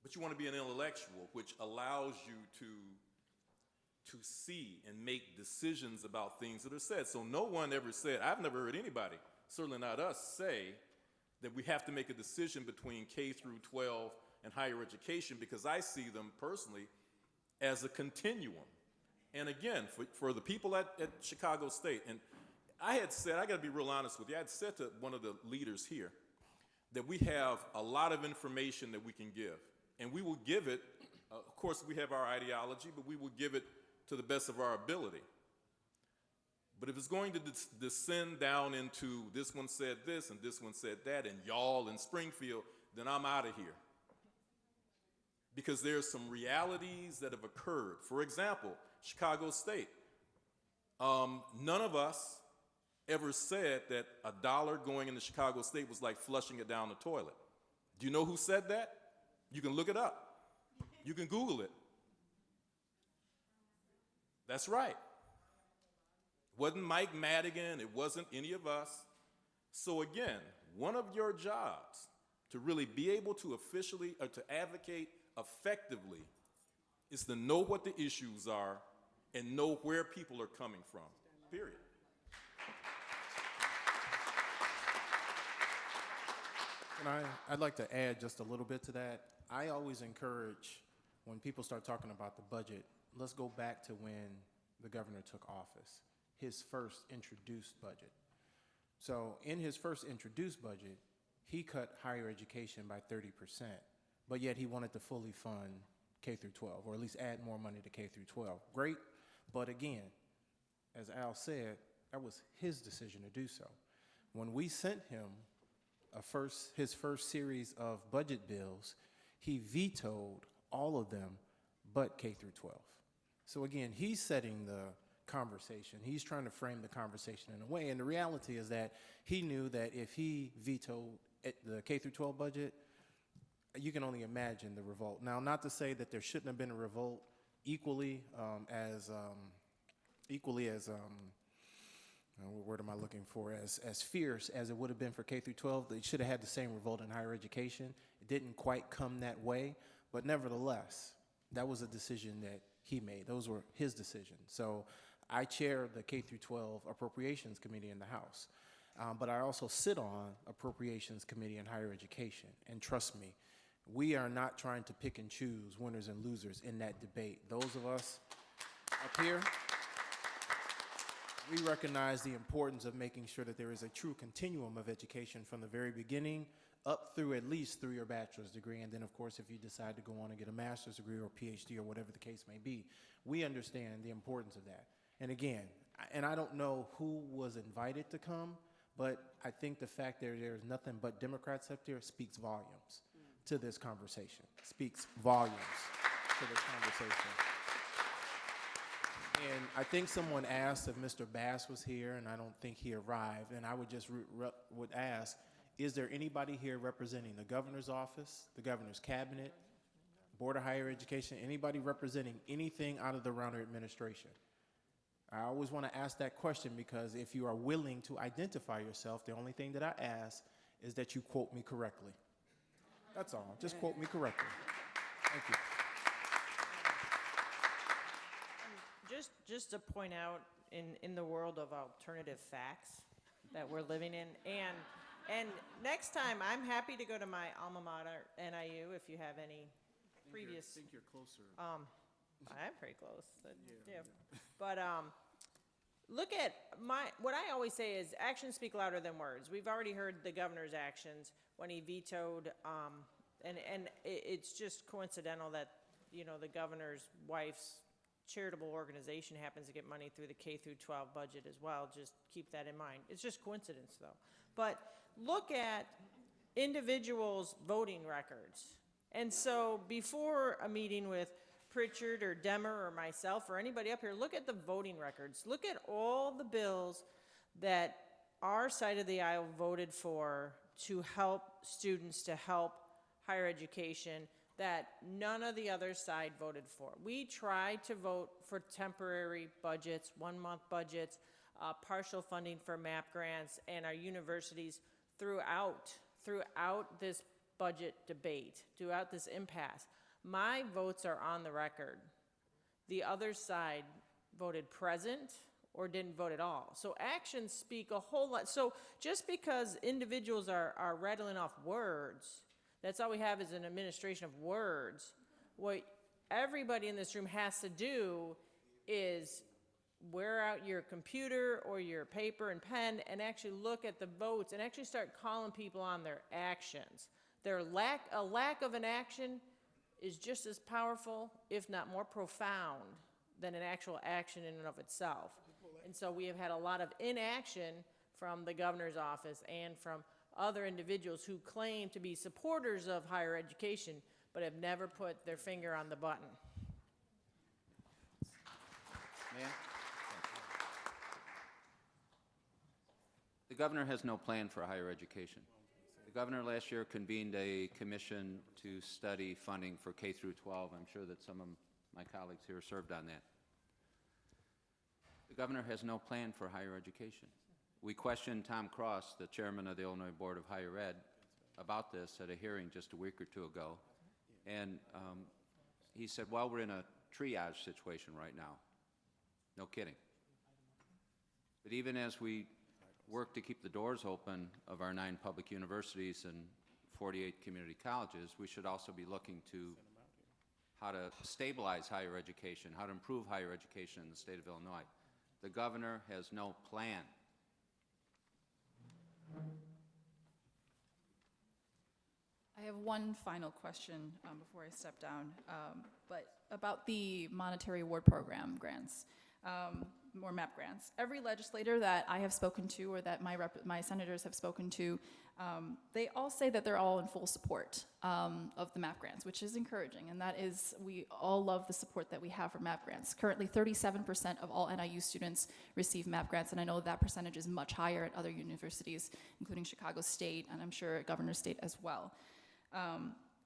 but you want to be an intellectual, which allows you to see and make decisions about things that are said. So no one ever said, I've never heard anybody, certainly not us, say that we have to make a decision between K through 12 and higher education, because I see them personally as a continuum. And again, for the people at Chicago State, and I had said, I got to be real honest with you, I had said to one of the leaders here that we have a lot of information that we can give, and we will give it, of course we have our ideology, but we will give it to the best of our ability. But if it's going to descend down into this one said this and this one said that and y'all in Springfield, then I'm out of here. Because there's some realities that have occurred. For example, Chicago State. None of us ever said that $1 going into Chicago State was like flushing it down the toilet. Do you know who said that? You can look it up. You can Google it. That's right. It wasn't Mike Madigan. It wasn't any of us. So again, one of your jobs to really be able to officially or to advocate effectively is to know what the issues are and know where people are coming from, period. And I'd like to add just a little bit to that. I always encourage, when people start talking about the budget, let's go back to when the governor took office, his first introduced budget. So in his first introduced budget, he cut higher education by 30%, but yet he wanted to fully fund K through 12, or at least add more money to K through 12. Great, but again, as Al said, that was his decision to do so. When we sent him his first series of budget bills, he vetoed all of them but K through 12. So again, he's setting the conversation. He's trying to frame the conversation in a way, and the reality is that he knew that if he vetoed the K through 12 budget, you can only imagine the revolt. Now, not to say that there shouldn't have been a revolt equally as what word am I looking for, as fierce as it would have been for K through 12. They should have had the same revolt in higher education. It didn't quite come that way, but nevertheless, that was a decision that he made. Those were his decisions. So I chair the K through 12 Appropriations Committee in the House, but I also sit on Appropriations Committee in Higher Education. And trust me, we are not trying to pick and choose winners and losers in that debate. Those of us up here, we recognize the importance of making sure that there is a true continuum of education from the very beginning up through at least through your bachelor's degree, and then of course if you decide to go on and get a master's degree or PhD or whatever the case may be, we understand the importance of that. And again, and I don't know who was invited to come, but I think the fact that there's nothing but Democrats up there speaks volumes to this conversation, speaks volumes to this conversation. And I think someone asked if Mr. Bass was here, and I don't think he arrived. And I would just would ask, is there anybody here representing the governor's office, the governor's cabinet, Board of Higher Education, anybody representing anything out of the Rauner administration? I always want to ask that question because if you are willing to identify yourself, the only thing that I ask is that you quote me correctly. That's all. Just quote me correctly. Thank you. Just to point out, in the world of alternative facts that we're living in, and next time, I'm happy to go to my alma mater, NIU, if you have any previous. I think you're closer. I am pretty close. Yeah. But look at what I always say is actions speak louder than words. We've already heard the governor's actions when he vetoed, and it's just coincidental that, you know, the governor's wife's charitable organization happens to get money through the K through 12 budget as well. Just keep that in mind. It's just coincidence though. But look at individuals' voting records. And so before a meeting with Pritchard or Demmer or myself or anybody up here, look at the voting records. Look at all the bills that our side of the aisle voted for to help students, to help higher education, that none of the other side voted for. We tried to vote for temporary budgets, 1-month budgets, partial funding for MAP grants, and our universities throughout this budget debate, throughout this impasse. My votes are on the record. The other side voted present or didn't vote at all. So actions speak a whole lot. So just because individuals are rattling off words, that's all we have is an administration of words. What everybody in this room has to do is wear out your computer or your paper and pen and actually look at the votes and actually start calling people on their actions. A lack of an action is just as powerful, if not more profound, than an actual action in and of itself. And so we have had a lot of inaction from the governor's office and from other individuals who claim to be supporters of higher education, but have never put their finger on the button. Ma'am? The governor has no plan for higher education. The governor last year convened a commission to study funding for K through 12. I'm sure that some of my colleagues here served on that. The governor has no plan for higher education. We questioned Tom Cross, the chairman of the Illinois Board of Higher Ed, about this at a hearing just a week or two ago. And he said, well, we're in a triage situation right now. No kidding. But even as we work to keep the doors open of our 9 public universities and 48 community colleges, we should also be looking to how to stabilize higher education, how to improve higher education in the state of Illinois. The governor has no plan. I have one final question before I step down, but about the monetary award program grants, or MAP grants. Every legislator that I have spoken to or that my senators have spoken to, they all say that they're all in full support of the MAP grants, which is encouraging, and that is, we all love the support that we have for MAP grants. Currently, 37% of all NIU students receive MAP grants, and I know that percentage is much higher at other universities, including Chicago State, and I'm sure at Governor State as well.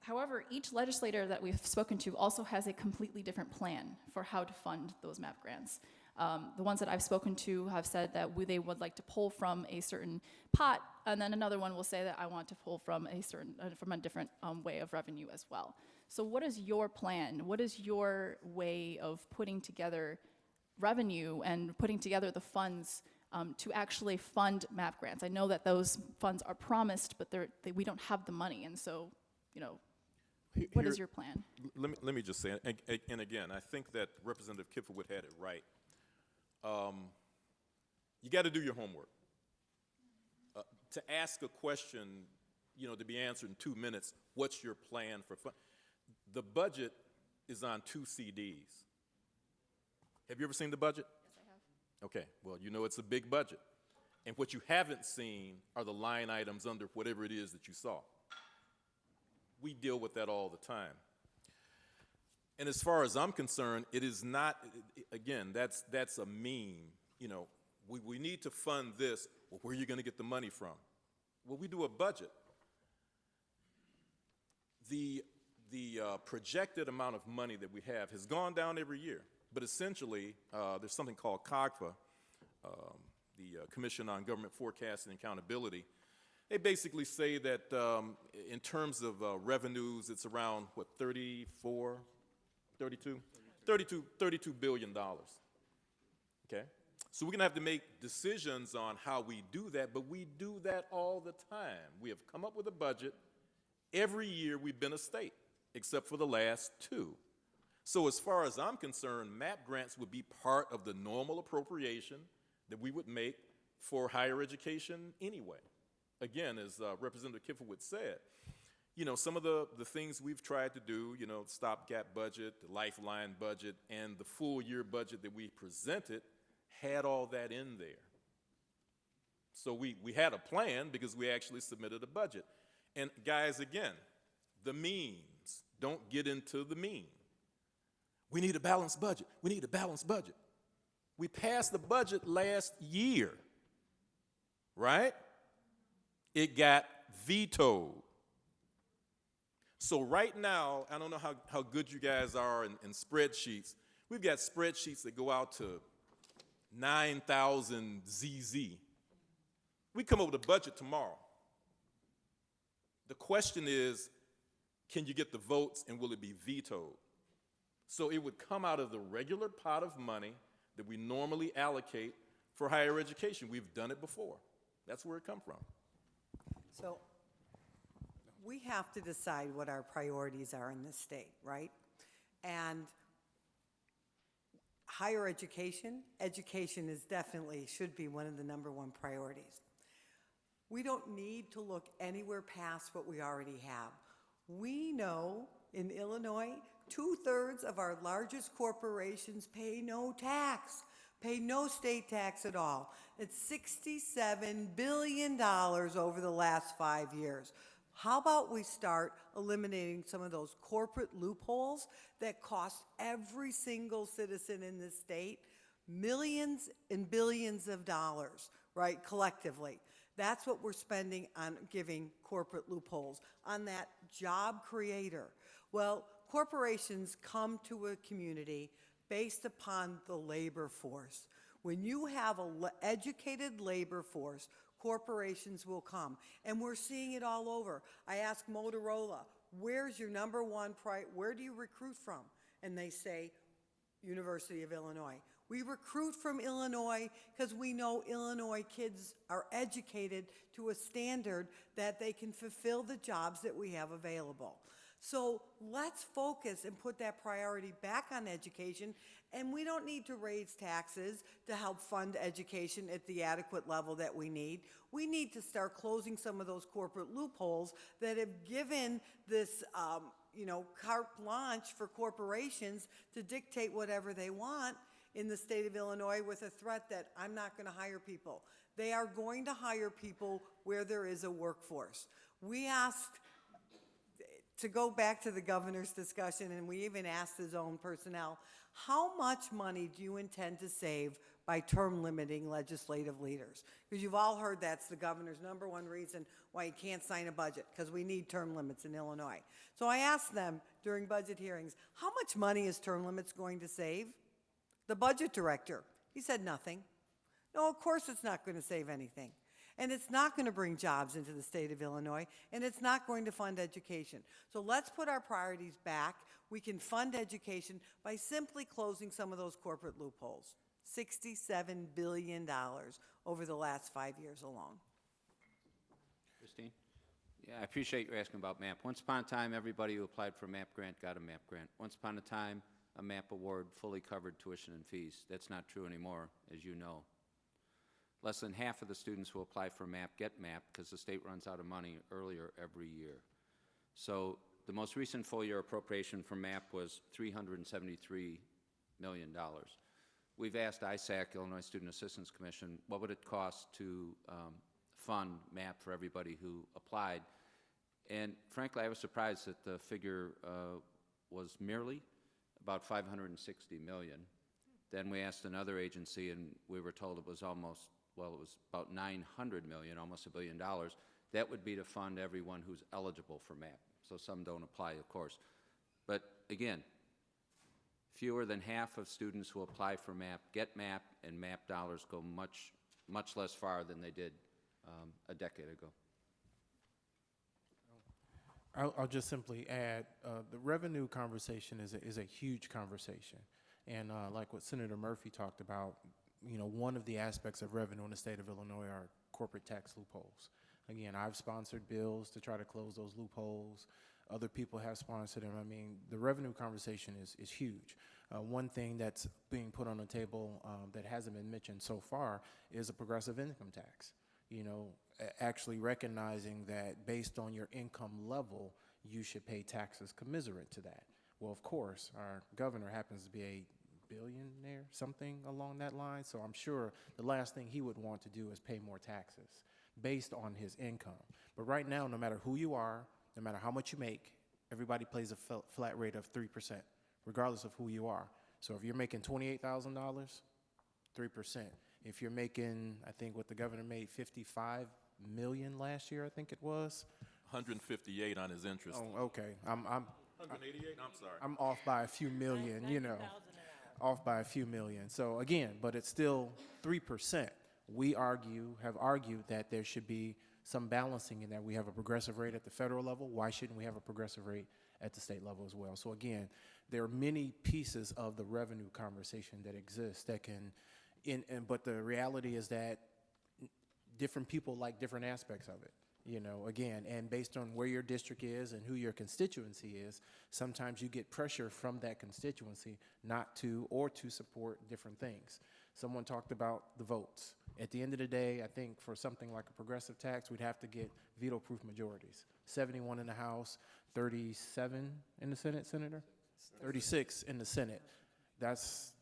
However, each legislator that we've spoken to also has a completely different plan for how to fund those MAP grants. The ones that I've spoken to have said that they would like to pull from a certain pot, and then another one will say that I want to pull from a different way of revenue as well. So what is your plan? What is your way of putting together revenue and putting together the funds to actually fund MAP grants? I know that those funds are promised, but we don't have the money, and so, you know, what is your plan? Let me just say, and again, I think that Representative Kifowit had it right. You got to do your homework. To ask a question, you know, to be answered in 2 minutes, what's your plan for fun? The budget is on 2 CDs. Have you ever seen the budget? Yes, I have. Okay, well, you know it's a big budget. And what you haven't seen are the line items under whatever it is that you saw. We deal with that all the time. And as far as I'm concerned, it is not, again, that's a meme. You know, we need to fund this. Well, where are you going to get the money from? Well, we do a budget. The projected amount of money that we have has gone down every year. But essentially, there's something called COGFA, the Commission on Government Forecasting and Accountability. They basically say that in terms of revenues, it's around, what, 32 billion dollars. Okay? So we're going to have to make decisions on how we do that, but we do that all the time. We have come up with a budget. Every year we've been a state, except for the last 2. So as far as I'm concerned, MAP grants would be part of the normal appropriation that we would make for higher education anyway. Again, as Representative Kifowit said, you know, some of the things we've tried to do, you know, stopgap budget, the lifeline budget, and the full year budget that we presented had all that in there. So we had a plan because we actually submitted a budget. And guys, again, the means, don't get into the mean. We need a balanced budget. We need a balanced budget. We passed the budget last year, right? It got vetoed. So right now, I don't know how good you guys are in spreadsheets. We've got spreadsheets that go out to 9,000 ZZ. We come up with a budget tomorrow. The question is, can you get the votes and will it be vetoed? So it would come out of the regular pot of money that we normally allocate for higher education. We've done it before. That's where it comes from. So we have to decide what our priorities are in this state, right? And higher education is definitely, should be one of the #1 priorities. We don't need to look anywhere past what we already have. We know in Illinois, 2/3 of our largest corporations pay no tax, pay no state tax at all. It's $67 billion over the last 5 years. How about we start eliminating some of those corporate loopholes that cost every single citizen in this state millions and billions of dollars, right, collectively. That's what we're spending on giving corporate loopholes, on that job creator. Well, corporations come to a community based upon the labor force. When you have an educated labor force, corporations will come. And we're seeing it all over. I ask Motorola, where's your #1 where do you recruit from? And they say, University of Illinois. We recruit from Illinois because we know Illinois kids are educated to a standard that they can fulfill the jobs that we have available. So let's focus and put that priority back on education, and we don't need to raise taxes to help fund education at the adequate level that we need. We need to start closing some of those corporate loopholes that have given this carte blanche for corporations to dictate whatever they want in the state of Illinois with a threat that I'm not going to hire people. They are going to hire people where there is a workforce. We asked, to go back to the governor's discussion, and we even asked his own personnel, how much money do you intend to save by term limiting legislative leaders? Because you've all heard that's the governor's #1 reason why he can't sign a budget, because we need term limits in Illinois. So I asked them during budget hearings, how much money is term limits going to save? The budget director, he said nothing. No, of course it's not going to save anything. And it's not going to bring jobs into the state of Illinois, and it's not going to fund education. So let's put our priorities back. We can fund education by simply closing some of those corporate loopholes. $67 billion over the last 5 years alone. Christine? Yeah, I appreciate you asking about MAP. Once upon a time, everybody who applied for a MAP grant got a MAP grant. Once upon a time, a MAP award fully covered tuition and fees. That's not true anymore, as you know. Less than half of the students who apply for MAP get MAP because the state runs out of money earlier every year. So the most recent full-year appropriation for MAP was $373 million. We've asked ISAC, Illinois Student Assistance Commission, what would it cost to fund MAP for everybody who applied. And frankly, I was surprised that the figure was merely about 560 million. Then we asked another agency, and we were told it was almost, well, it was about 900 million, almost $1 billion. That would be to fund everyone who's eligible for MAP. So some don't apply, of course. But again, fewer than half of students who apply for MAP get MAP, and MAP dollars go much less far than they did a decade ago. I'll just simply add, the revenue conversation is a huge conversation. And like what Senator Murphy talked about, one of the aspects of revenue in the state of Illinois are corporate tax loopholes. Again, I've sponsored bills to try to close those loopholes. Other people have sponsored them. I mean, the revenue conversation is huge. One thing that's being put on the table that hasn't been mentioned so far is a progressive income tax. Actually recognizing that based on your income level, you should pay taxes commensurate to that. Well, of course, our governor happens to be a billionaire, something along that line, so I'm sure the last thing he would want to do is pay more taxes based on his income. But right now, no matter who you are, no matter how much you make, everybody pays a flat rate of 3%, regardless of who you are. So if you're making $28,000, 3%. If you're making, I think what the governor made, 55 million last year, I think it was. 158 on his interest. Oh, okay. I'm 188? I'm sorry. I'm off by a few million, off by a few million. So again, but it's still 3%. We have argued that there should be some balancing in that. We have a progressive rate at the federal level. Why shouldn't we have a progressive rate at the state level as well? So again, there are many pieces of the revenue conversation that exist that can, but the reality is that different people like different aspects of it. Again, and based on where your district is and who your constituency is, sometimes you get pressure from that constituency not to or to support different things. Someone talked about the votes. At the end of the day, I think for something like a progressive tax, we'd have to get veto-proof majorities. 71 in the House, 37 in the Senate, Senator? 36 in the Senate. It's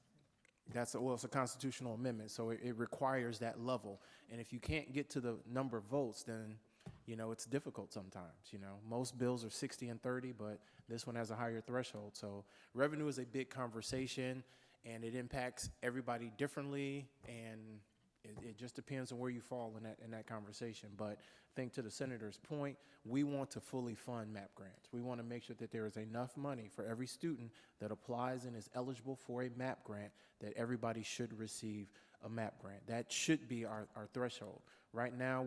a constitutional amendment, so it requires that level. And if you can't get to the number of votes, then it's difficult sometimes. Most bills are 60 and 30, but this one has a higher threshold. So revenue is a big conversation, and it impacts everybody differently, and it just depends on where you fall in that conversation. But I think to the senator's point, we want to fully fund MAP grants. We want to make sure that there is enough money for every student that applies and is eligible for a MAP grant, that everybody should receive a MAP grant. That should be our threshold. Right now,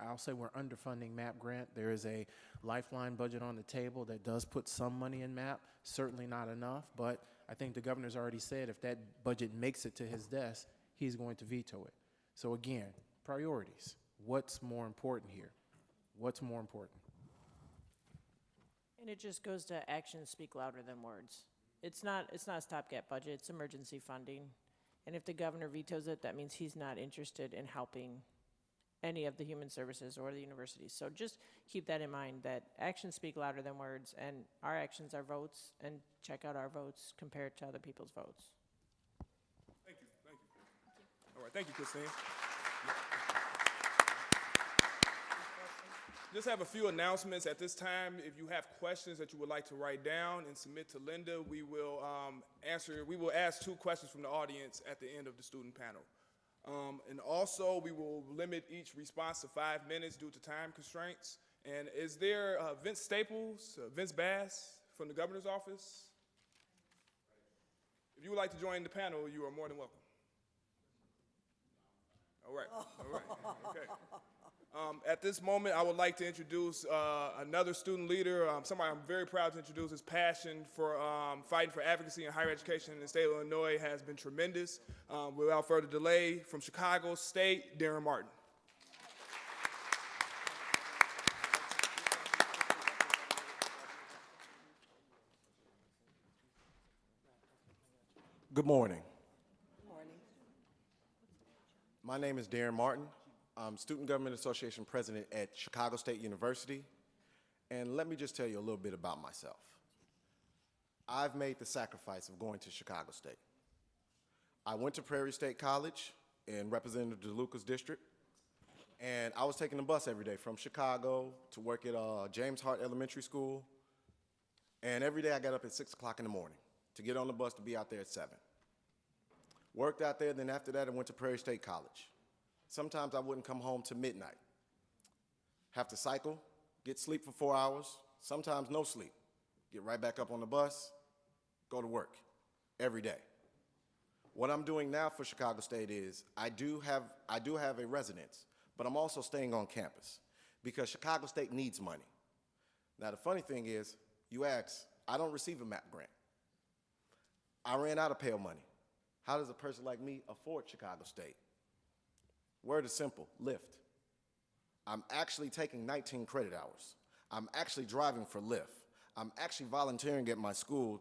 I'll say we're underfunding MAP grant. There is a lifeline budget on the table that does put some money in MAP, certainly not enough, but I think the governor's already said if that budget makes it to his desk, he's going to veto it. So again, priorities. What's more important here? What's more important? And it just goes to actions speak louder than words. It's not a stopgap budget, it's emergency funding. And if the governor vetoes it, that means he's not interested in helping any of the human services or the universities. So just keep that in mind, that actions speak louder than words, and our actions are votes, and check out our votes compared to other people's votes. Thank you. All right, thank you, Christine. Just have a few announcements at this time. If you have questions that you would like to write down and submit to Linda, we will ask 2 questions from the audience at the end of the student panel. And also, we will limit each response to 5 minutes due to time constraints. And is there Vince Staples, Vince Bass from the governor's office? If you would like to join the panel, you are more than welcome. All right, okay. At this moment, I would like to introduce another student leader, somebody I'm very proud to introduce. His passion for fighting for advocacy in higher education in the state of Illinois has been tremendous. Without further delay, from Chicago State, Darren Martin. Good morning. Good morning. My name is Darren Martin. I'm Student Government Association President at Chicago State University. And let me just tell you a little bit about myself. I've made the sacrifice of going to Chicago State. I went to Prairie State College in Representative DeLuca's district, and I was taking the bus every day from Chicago to work at James Hart Elementary School, and every day I got up at 6 o'clock in the morning. to get on the bus to be out there at 7. Worked out there, then after that I went to Prairie State College. Sometimes I wouldn't come home till midnight. Have to cycle, get sleep for 4 hours, sometimes no sleep. Get right back up on the bus, go to work every day. What I'm doing now for Chicago State is I do have a residence, but I'm also staying on campus because Chicago State needs money. Now the funny thing is, you ask, I don't receive a MAP grant. I ran out of Pell money. How does a person like me afford Chicago State? Word is simple, Lyft. I'm actually taking 19 credit hours. I'm actually driving for Lyft. I'm actually volunteering at my school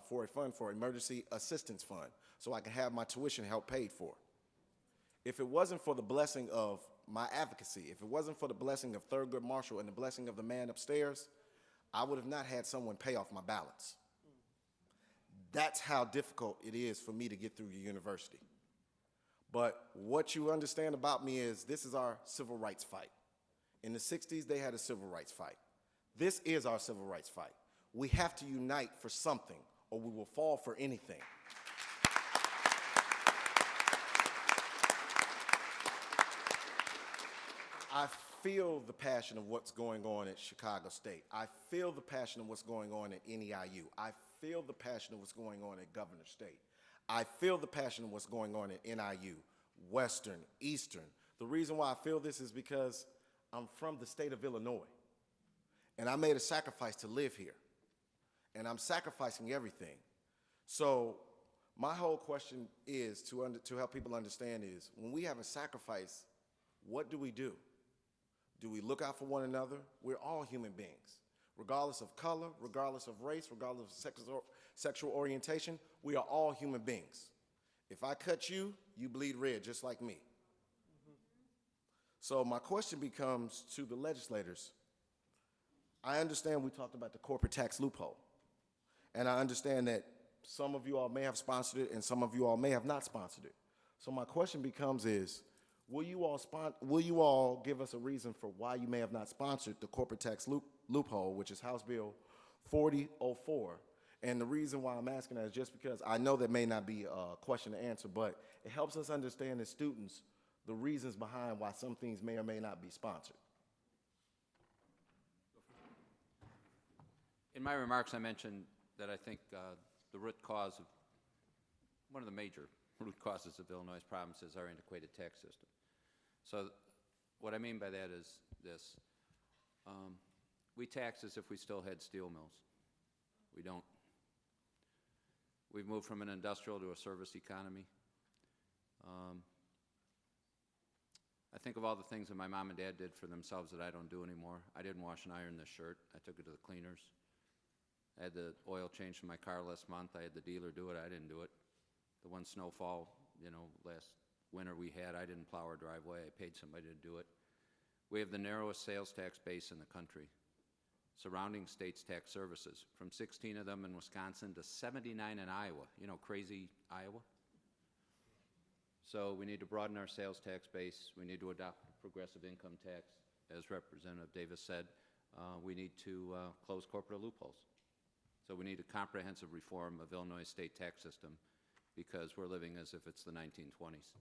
for a fund for emergency assistance fund so I can have my tuition help paid for. If it wasn't for the blessing of my advocacy, if it wasn't for the blessing of Thurgood Marshall and the blessing of the man upstairs, I would have not had someone pay off my balance. That's how difficult it is for me to get through your university. But what you understand about me is this is our civil rights fight. In the 60s, they had a civil rights fight. This is our civil rights fight. We have to unite for something, or we will fall for anything. I feel the passion of what's going on at Chicago State. I feel the passion of what's going on at NEIU. I feel the passion of what's going on at Governor State. I feel the passion of what's going on at NIU, Western, Eastern. The reason why I feel this is because I'm from the state of Illinois, and I made a sacrifice to live here, and I'm sacrificing everything. So my whole question is, to help people understand is, when we have a sacrifice, what do we do? Do we look out for one another? We're all human beings. Regardless of color, regardless of race, regardless of sexual orientation, we are all human beings. If I cut you, you bleed red just like me. So my question becomes to the legislators. I understand we talked about the corporate tax loophole, and I understand that some of you all may have sponsored it and some of you all may have not sponsored it. So my question becomes is, will you all give us a reason for why you may have not sponsored the corporate tax loophole, which is House Bill 4004? And the reason why I'm asking that is just because I know that may not be a question to answer, but it helps us understand as students the reasons behind why some things may or may not be sponsored. In my remarks, I mentioned that I think the root cause of, one of the major root causes of Illinois' problems is our antiquated tax system. So what I mean by that is this. We tax as if we still had steel mills. We don't. We've moved from an industrial to a service economy. I think of all the things that my mom and dad did for themselves that I don't do anymore. I didn't wash and iron this shirt. I took it to the cleaners. I had the oil changed in my car last month. I had the dealer do it. I didn't do it. The one snowfall, last winter we had, I didn't plow our driveway. I paid somebody to do it. We have the narrowest sales tax base in the country. Surrounding states tax services, from 16 of them in Wisconsin to 79 in Iowa. Crazy Iowa. So we need to broaden our sales tax base. We need to adopt progressive income tax. As Representative Davis said, we need to close corporate loopholes. So we need a comprehensive reform of Illinois state tax system because we're living as if it's the 1920s.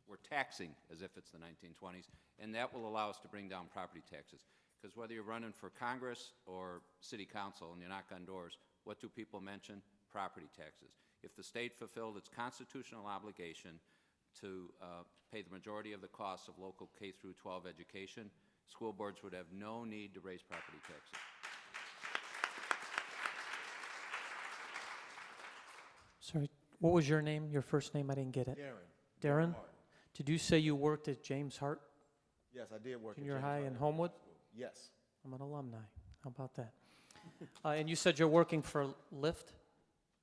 We're taxing as if it's the 1920s, and that will allow us to bring down property taxes. Because whether you're running for Congress or city council and you knock on doors, what do people mention? Property taxes. If the state fulfilled its constitutional obligation to pay the majority of the costs of local K through 12 education, school boards would have no need to raise property taxes. Sorry, what was your name, your first name? I didn't get it. Darren. Darren? Did you say you worked at James Hart Yes, I did work Junior at High James in Hart. Homewood? Yes. I'm an alumni. How about that? And you said you're working for Lyft?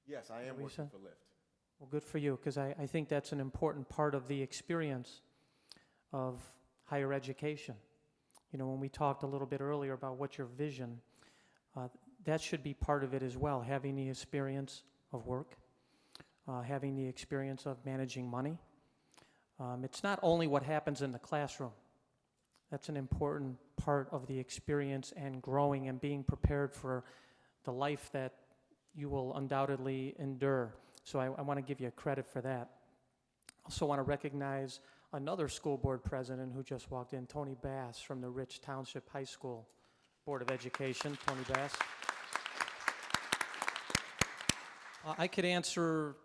Yes, I am what you working said? for Lyft. Well, good for you, because I think that's an important part of the experience of higher education. When we talked a little bit earlier about what's your vision, that should be part of it as well, having the experience of work, having the experience of managing money. It's not only what happens in the classroom. That's an important part of the experience and growing and being prepared for the life that you will undoubtedly endure. So I want to give you credit for that. Also want to recognize another school board president who just walked in, Tony Bass from the Rich Township High School Board of Education. Tony Bass. I could answer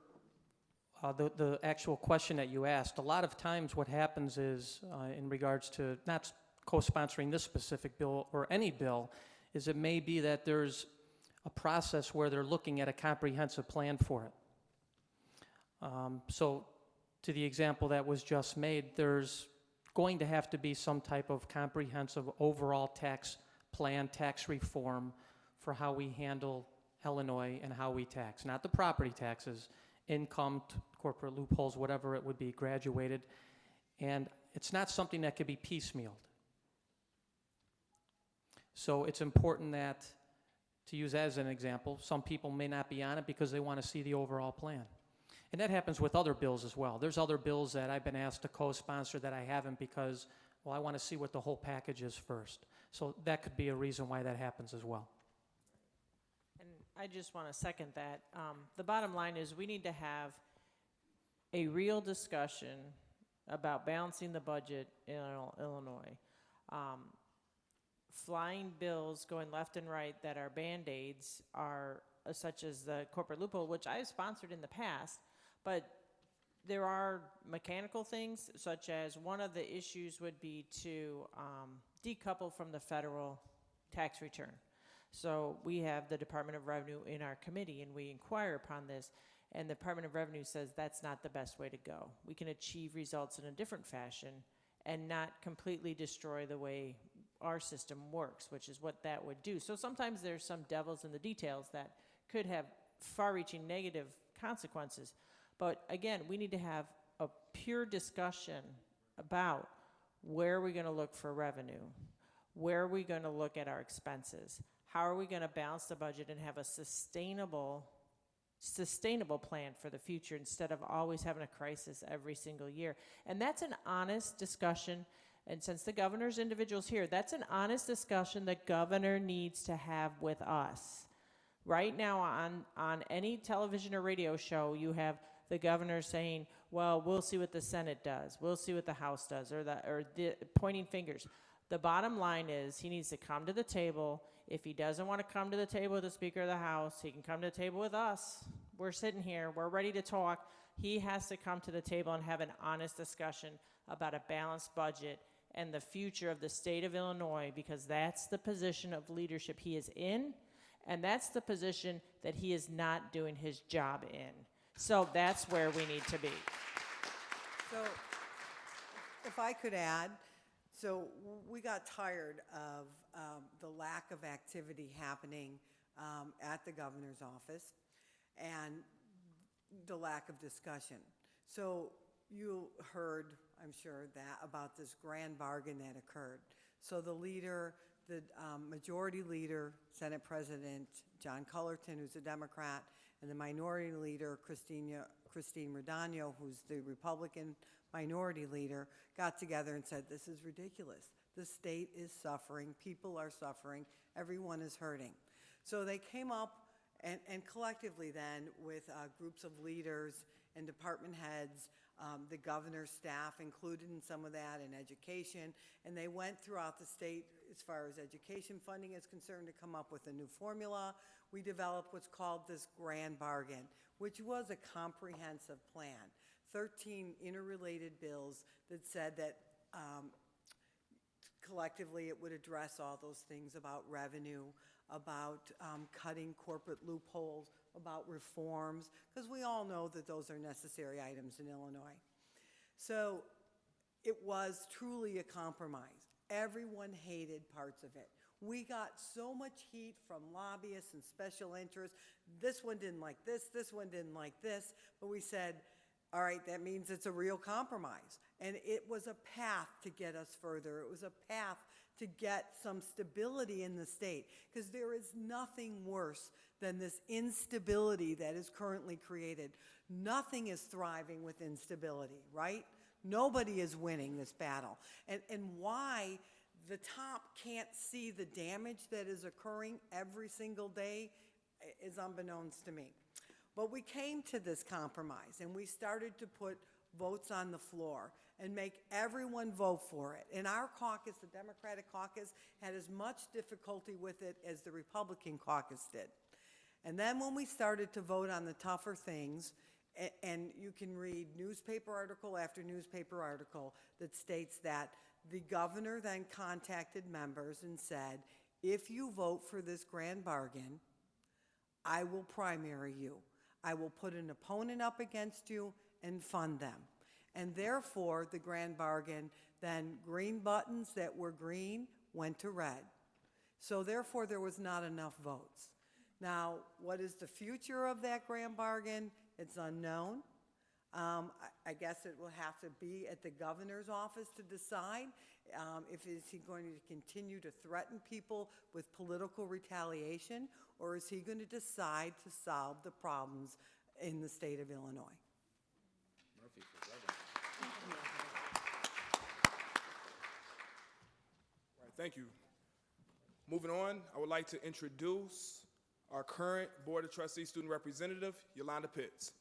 the actual question that you asked. A lot of times what happens is, in regards to not co-sponsoring this specific bill or any bill, is it may be that there's a process where they're looking at a comprehensive plan for it. So to the example that was just made, there's going to have to be some type of comprehensive overall tax plan, tax reform for how we handle Illinois and how we tax. Not the property taxes, income, corporate loopholes, whatever it would be, graduated. And it's not something that could be piecemealed. So it's important that, to use as an example, some people may not be on it because they want to see the overall plan. And that happens with other bills as well. There's other bills that I've been asked to co-sponsor that I haven't because, well, I want to see what the whole package is first. So that could be a reason why that happens as well. And I just want to second that. The bottom line is we need to have a real discussion about balancing the budget in Illinois. Flying bills going left and right that are Band-Aids are such as the corporate loophole, which I've sponsored in the past, but there are mechanical things, such as one of the issues would be to decouple from the federal tax return. So we have the Department of Revenue in our committee, and we inquire upon this, and the Department of Revenue says that's not the best way to go. We can achieve results in a different fashion and not completely destroy the way our system works, which is what that would do. So sometimes there's some devils in the details that could have far-reaching negative consequences. But again, we need to have a pure discussion about where are we going to look for revenue, where are we going to look at our expenses, how are we going to balance the budget and have a sustainable plan for the future instead of always having a crisis every single year. And that's an honest discussion. And since the governor's individual's here, that's an honest discussion the governor needs to have with us. Right now on any television or radio show, you have the governor saying, well, we'll see what the Senate does. We'll see what the House does, or the pointing fingers. The bottom line is he needs to come to the table. If he doesn't want to come to the table with the Speaker of the House, he can come to the table with us. We're sitting here. We're ready to talk. He has to come to the table and have an honest discussion about a balanced budget and the future of the state of Illinois, because that's the position of leadership he is in, and that's the position that he is not doing his job in. So that's where we need to be. So if I could add, so we got tired of the lack of activity happening at the governor's office and the lack of discussion. So you heard, I'm sure, that about this grand bargain that occurred. So the leader, the majority leader, Senate President John Cullerton, who's a Democrat, and the minority leader, Christine Rodano, who's the Republican minority leader, got together and said, this is ridiculous. The state is suffering, people are suffering, everyone is hurting. So they came up and collectively then with groups of leaders and department heads, the governor's staff included in some of that, in education, and they went throughout the state as far as education funding is concerned to come up with a new formula. We developed what's called this grand bargain, which was a comprehensive plan. 13 interrelated bills that said that collectively it would address all those things about revenue, about cutting corporate loopholes, about reforms, because we all know that those are necessary items in Illinois. So it was truly a compromise. Everyone hated parts of it. We got so much heat from lobbyists and special interests. This one didn't like this one didn't like this, but we said, all right, that means it's a real compromise. And it was a path to get us further. It was a path to get some stability in the state, because there is nothing worse than this instability that is currently created. Nothing is thriving with instability, right? Nobody is winning this battle. And why the top can't see the damage that is occurring every single day is unbeknownst to me. But we came to this compromise, and we started to put votes on the floor and make everyone vote for it. And our caucus, the Democratic caucus, had as much difficulty with it as the Republican caucus did. And then when we started to vote on the tougher things, and you can read newspaper article after newspaper article that states that the governor then contacted members and said, if you vote for this grand bargain, I will primary you. I will put an opponent up against you and fund them. And therefore, the grand bargain, then green buttons that were green went to red. So therefore, there was not enough votes. Now, what is the future of that grand bargain? It's unknown. I guess it will have to be at the governor's office to decide if is he going to continue to threaten people with political retaliation, or is he going to decide to solve the problems in the state of Illinois? All right, thank you. Moving on, I would like to introduce our current Board of Trustees student representative, Yolanda Pitts.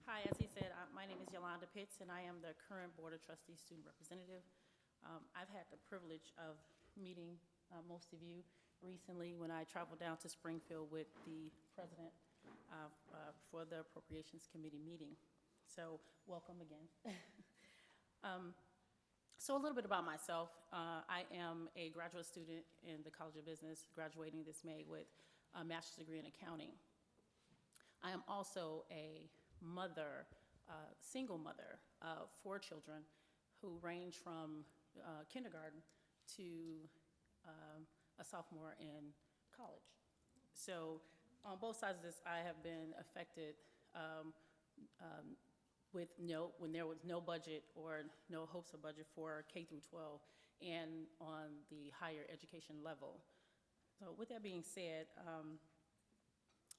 Hi, as he said, my name is Yolanda Pitts, and I am the current Board of Trustees student representative. I've had the privilege of meeting most of you recently when I traveled down to Springfield with the president for the Appropriations Committee meeting. So welcome again. So a little bit about myself. I am a graduate student in the College of Business, graduating this May with a master's degree in accounting. I am also a mother, single mother of 4 children who range from kindergarten to a sophomore in college. So on both sides of this, I have been affected when there was no budget or no hopes of budget for K through 12 and on the higher education level. So with that being said,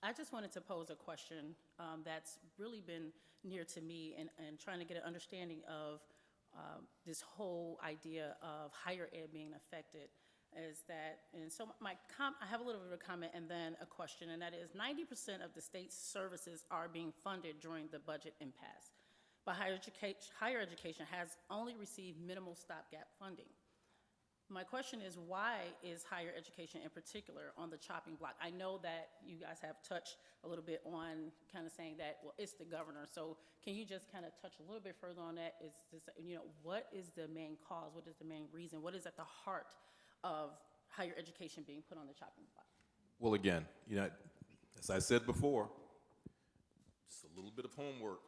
I just wanted to pose a question that's really been near to me and trying to get an understanding of this whole idea of higher ed being affected is that, and so I have a little bit of a comment and then a question, and that is 90% of the state's services are being funded during the budget impasse, but higher education has only received minimal stopgap funding. My question is, why is higher education in particular on the chopping block? I know that you guys have touched a little bit on kind of saying that, well, it's the governor. So can you just kind of touch a little bit further on that? Is this, what is the main cause? What is the main reason? What is at the heart of higher education being put on the chopping block? Well, again, as I said before, just a little bit of homework.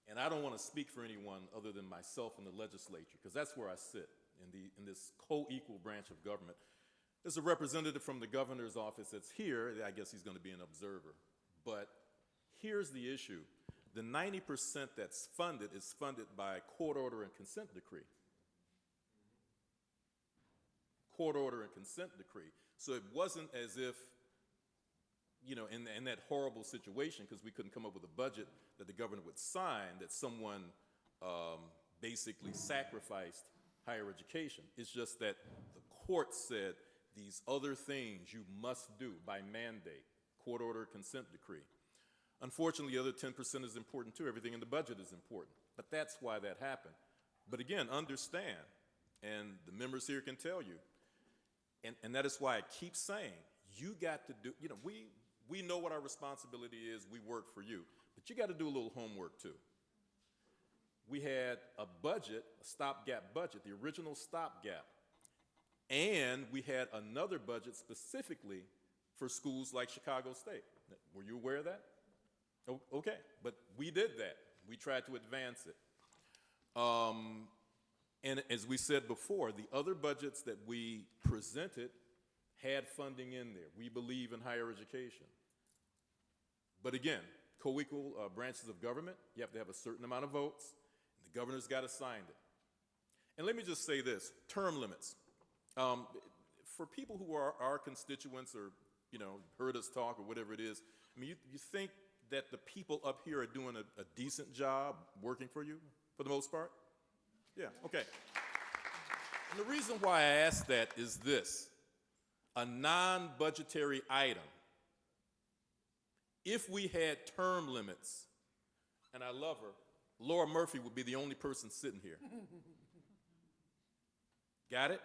And I don't want to speak for anyone other than myself in the legislature, because that's where I sit in this co-equal branch of government. There's a representative from the governor's office that's here. I guess he's going to be an observer. But here's the issue. The 90% that's funded is funded by court order and consent decree. Court order and consent decree. So it wasn't as if, in that horrible situation, because we couldn't come up with a budget that the governor would sign, that someone basically sacrificed higher education. It's just that the court said these other things you must do by mandate, court order, consent decree. Unfortunately, the other 10% is important too. Everything in the budget is important. But that's why that happened. But again, understand, and the members here can tell you, and that is why I keep saying, you got to do, we know what our responsibility is, we work for you, but you got to do a little homework too. We had a budget, a stopgap budget, the original stopgap, and we had another budget specifically for schools like Chicago State. Were you aware of that? Oh, okay, but we did that. We tried to advance it. And as we said before, the other budgets that we presented had funding in there. We believe in higher education. But again, co-equal branches of government, you have to have a certain amount of votes. The governor's got to sign it. And let me just say this, term limits. for people who are our constituents or, you know, heard us talk or whatever it is, I mean, you think that the people up here are doing a decent job working for you, for the most part? Yeah, okay. And the reason why I ask that is this: a non-budgetary item. If we had term limits, and I love her, Laura Murphy would be the only person sitting here. Got it?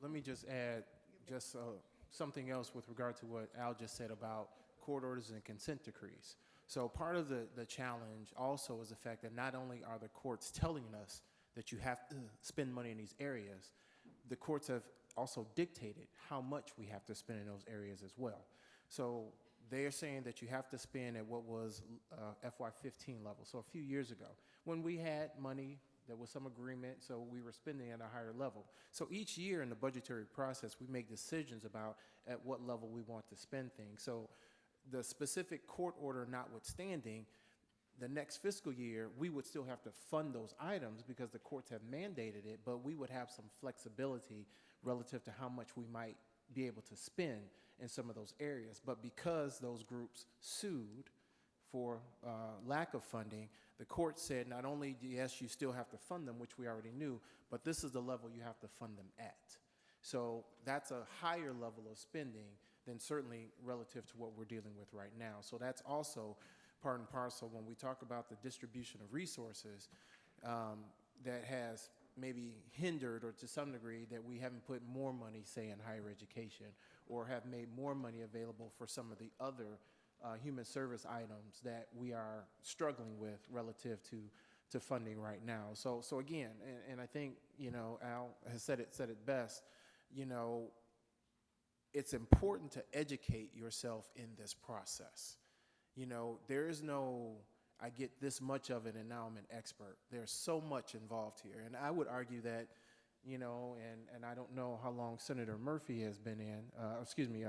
Let me just add something else with regard to what Al just said about court orders and consent decrees. So part of the challenge also is the fact that not only are the courts telling us that you have to spend money in these areas, the courts have also dictated how much we have to spend in those areas as well. So they are saying that you have to spend at what was FY15 level, so a few years ago, when we had money, there was some agreement, so we were spending at a higher level. So each year in the budgetary process, we make decisions about at what level we want to spend things. So the specific court order notwithstanding, the next fiscal year, we would still have to fund those items because the courts have mandated it, but we would have some flexibility relative to how much we might be able to spend in some of those areas. But because those groups sued for lack of funding, the court said not only, yes, you still have to fund them, which we already knew, but this is the level you have to fund them at. So that's a higher level of spending than certainly relative to what we're dealing with right now. So that's also part and parcel when we talk about the distribution of resources that has maybe hindered, or to some degree, that we haven't put more money, say, in higher education, or have made more money available for some of the other human service items that we are struggling with relative to funding right now. So again, and I think, you know, Al has said it best, you know, it's important to educate yourself in this process. You know, there is no, I get this much of it and now I'm an expert. There's so much involved here. And I would argue that, you know, and I don't know how long Senator Murphy has been in,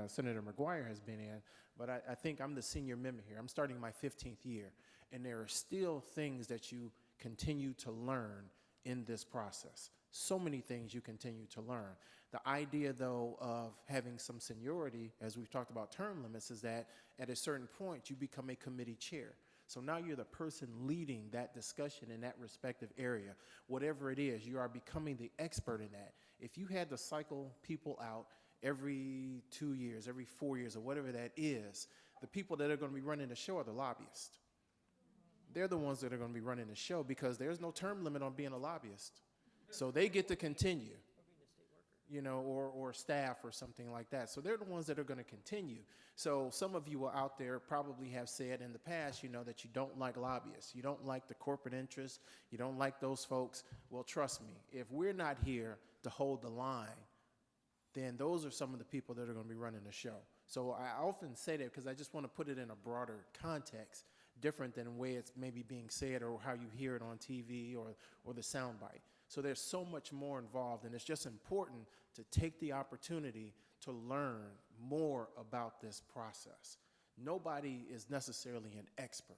Senator McGuire has been in, but I think I'm the senior member here. I'm starting my 15th year, and there are still things that you continue to learn in this process. So many things you continue to learn. The idea, though, of having some seniority, as we've talked about term limits, is that at a certain point you become a committee chair. So now you're the person leading that discussion in that respective area. Whatever it is, you are becoming the expert in that. If you had to cycle people out every 2 years, every 4 years, or whatever that is, the people that are going to be running the show are the lobbyists. They're the ones that are going to be running the show because there's no term limit on being a lobbyist. So they get to continue, you know, or staff or something like that. So they're the ones that are going to continue. So some of you out there probably have said in the past, you know, that you don't like lobbyists. You don't like the corporate interests. You don't like those folks. Well, trust me, if we're not here to hold the line, then those are some of the people that are going to be running the show. So I often say that because I just want to put it in a broader context, different than the way it's maybe being said or how you hear it on TV or the soundbite. So there's so much more involved, and it's just important to take the opportunity to learn more about this process. Nobody is necessarily an expert,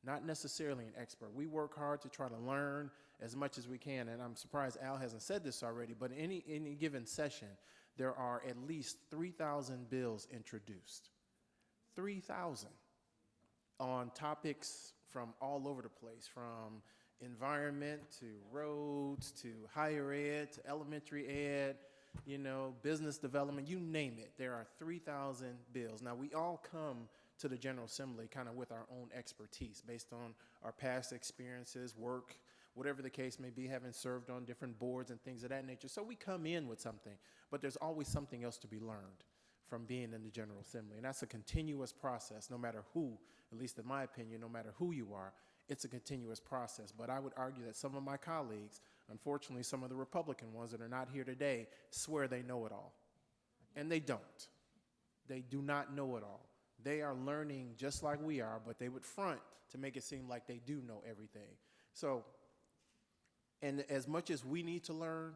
not necessarily an expert. We work hard to try to learn as much as we can, and I'm surprised Al hasn't said this already, but in any given session, there are at least 3,000 bills introduced. 3,000 on topics from all over the place, from environment to roads to higher ed to elementary ed, you know, business development, you name it. There are 3,000 bills. Now, we all come to the General Assembly kind of with our own expertise based on our past experiences, work, whatever the case may be, having served on different boards and things of that nature. So we come in with something, but there's always something else to be learned from being in the General Assembly. And that's a continuous process, no matter who, at least in my opinion, no matter who you are, it's a continuous process. But I would argue that some of my colleagues, unfortunately some of the Republican ones that are not here today, swear they know it all. And they don't. They do not know it all. They are learning just like we are, but they would front to make it seem like they do know everything. So, and as much as we need to learn,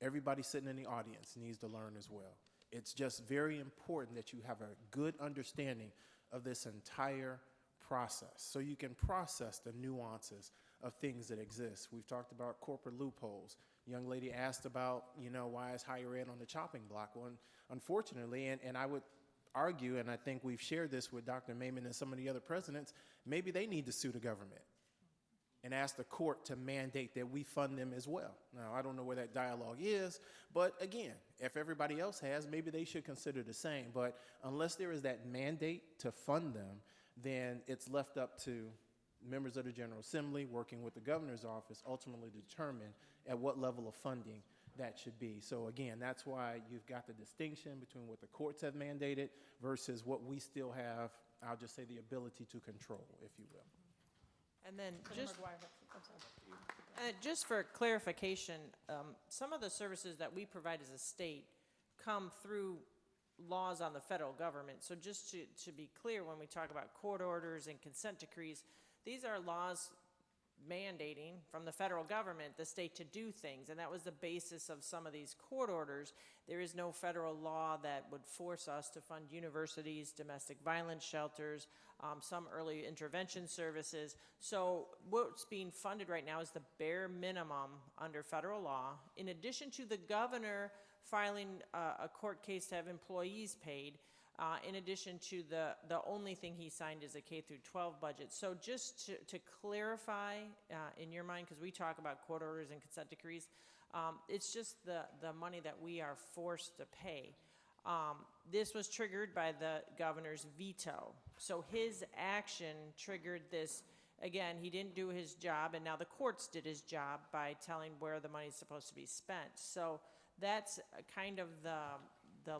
everybody sitting in the audience needs to learn as well. It's just very important that you have a good understanding of this entire process so you can process the nuances of things that exist. We've talked about corporate loopholes. Young lady asked about, why is higher ed on the chopping block? Well, unfortunately, and I would argue, and I think we've shared this with Dr. Maimon and some of the other presidents, maybe they need to sue the government and ask the court to mandate that we fund them as well. Now, I don't know where that dialogue is, but again, if everybody else has, maybe they should consider the same. But unless there is that mandate to fund them, then it's left up to members of the General Assembly working with the governor's office ultimately determine at what level of funding that should be. So again, that's why you've got the distinction between what the courts have mandated versus what we still have, I'll just say, the ability to control, if you will. And then just for clarification, some of the services that we provide as a state come through laws on the federal government. So just to be clear, when we talk about court orders and consent decrees, these are laws mandating from the federal government the state to do things, and that was the basis of some of these court orders. There is no federal law that would force us to fund universities, domestic violence shelters, some early intervention services. So what's being funded right now is the bare minimum under federal law, in addition to the governor filing a court case to have employees paid, in addition to the only thing he signed is a K through 12 budget. So just to clarify in your mind, because we talk about court orders and consent decrees, it's just the money that we are forced to pay. This was triggered by the governor's veto. So his action triggered this. Again, he didn't do his job, and now the courts did his job by telling where the money is supposed to be spent. So that's kind of the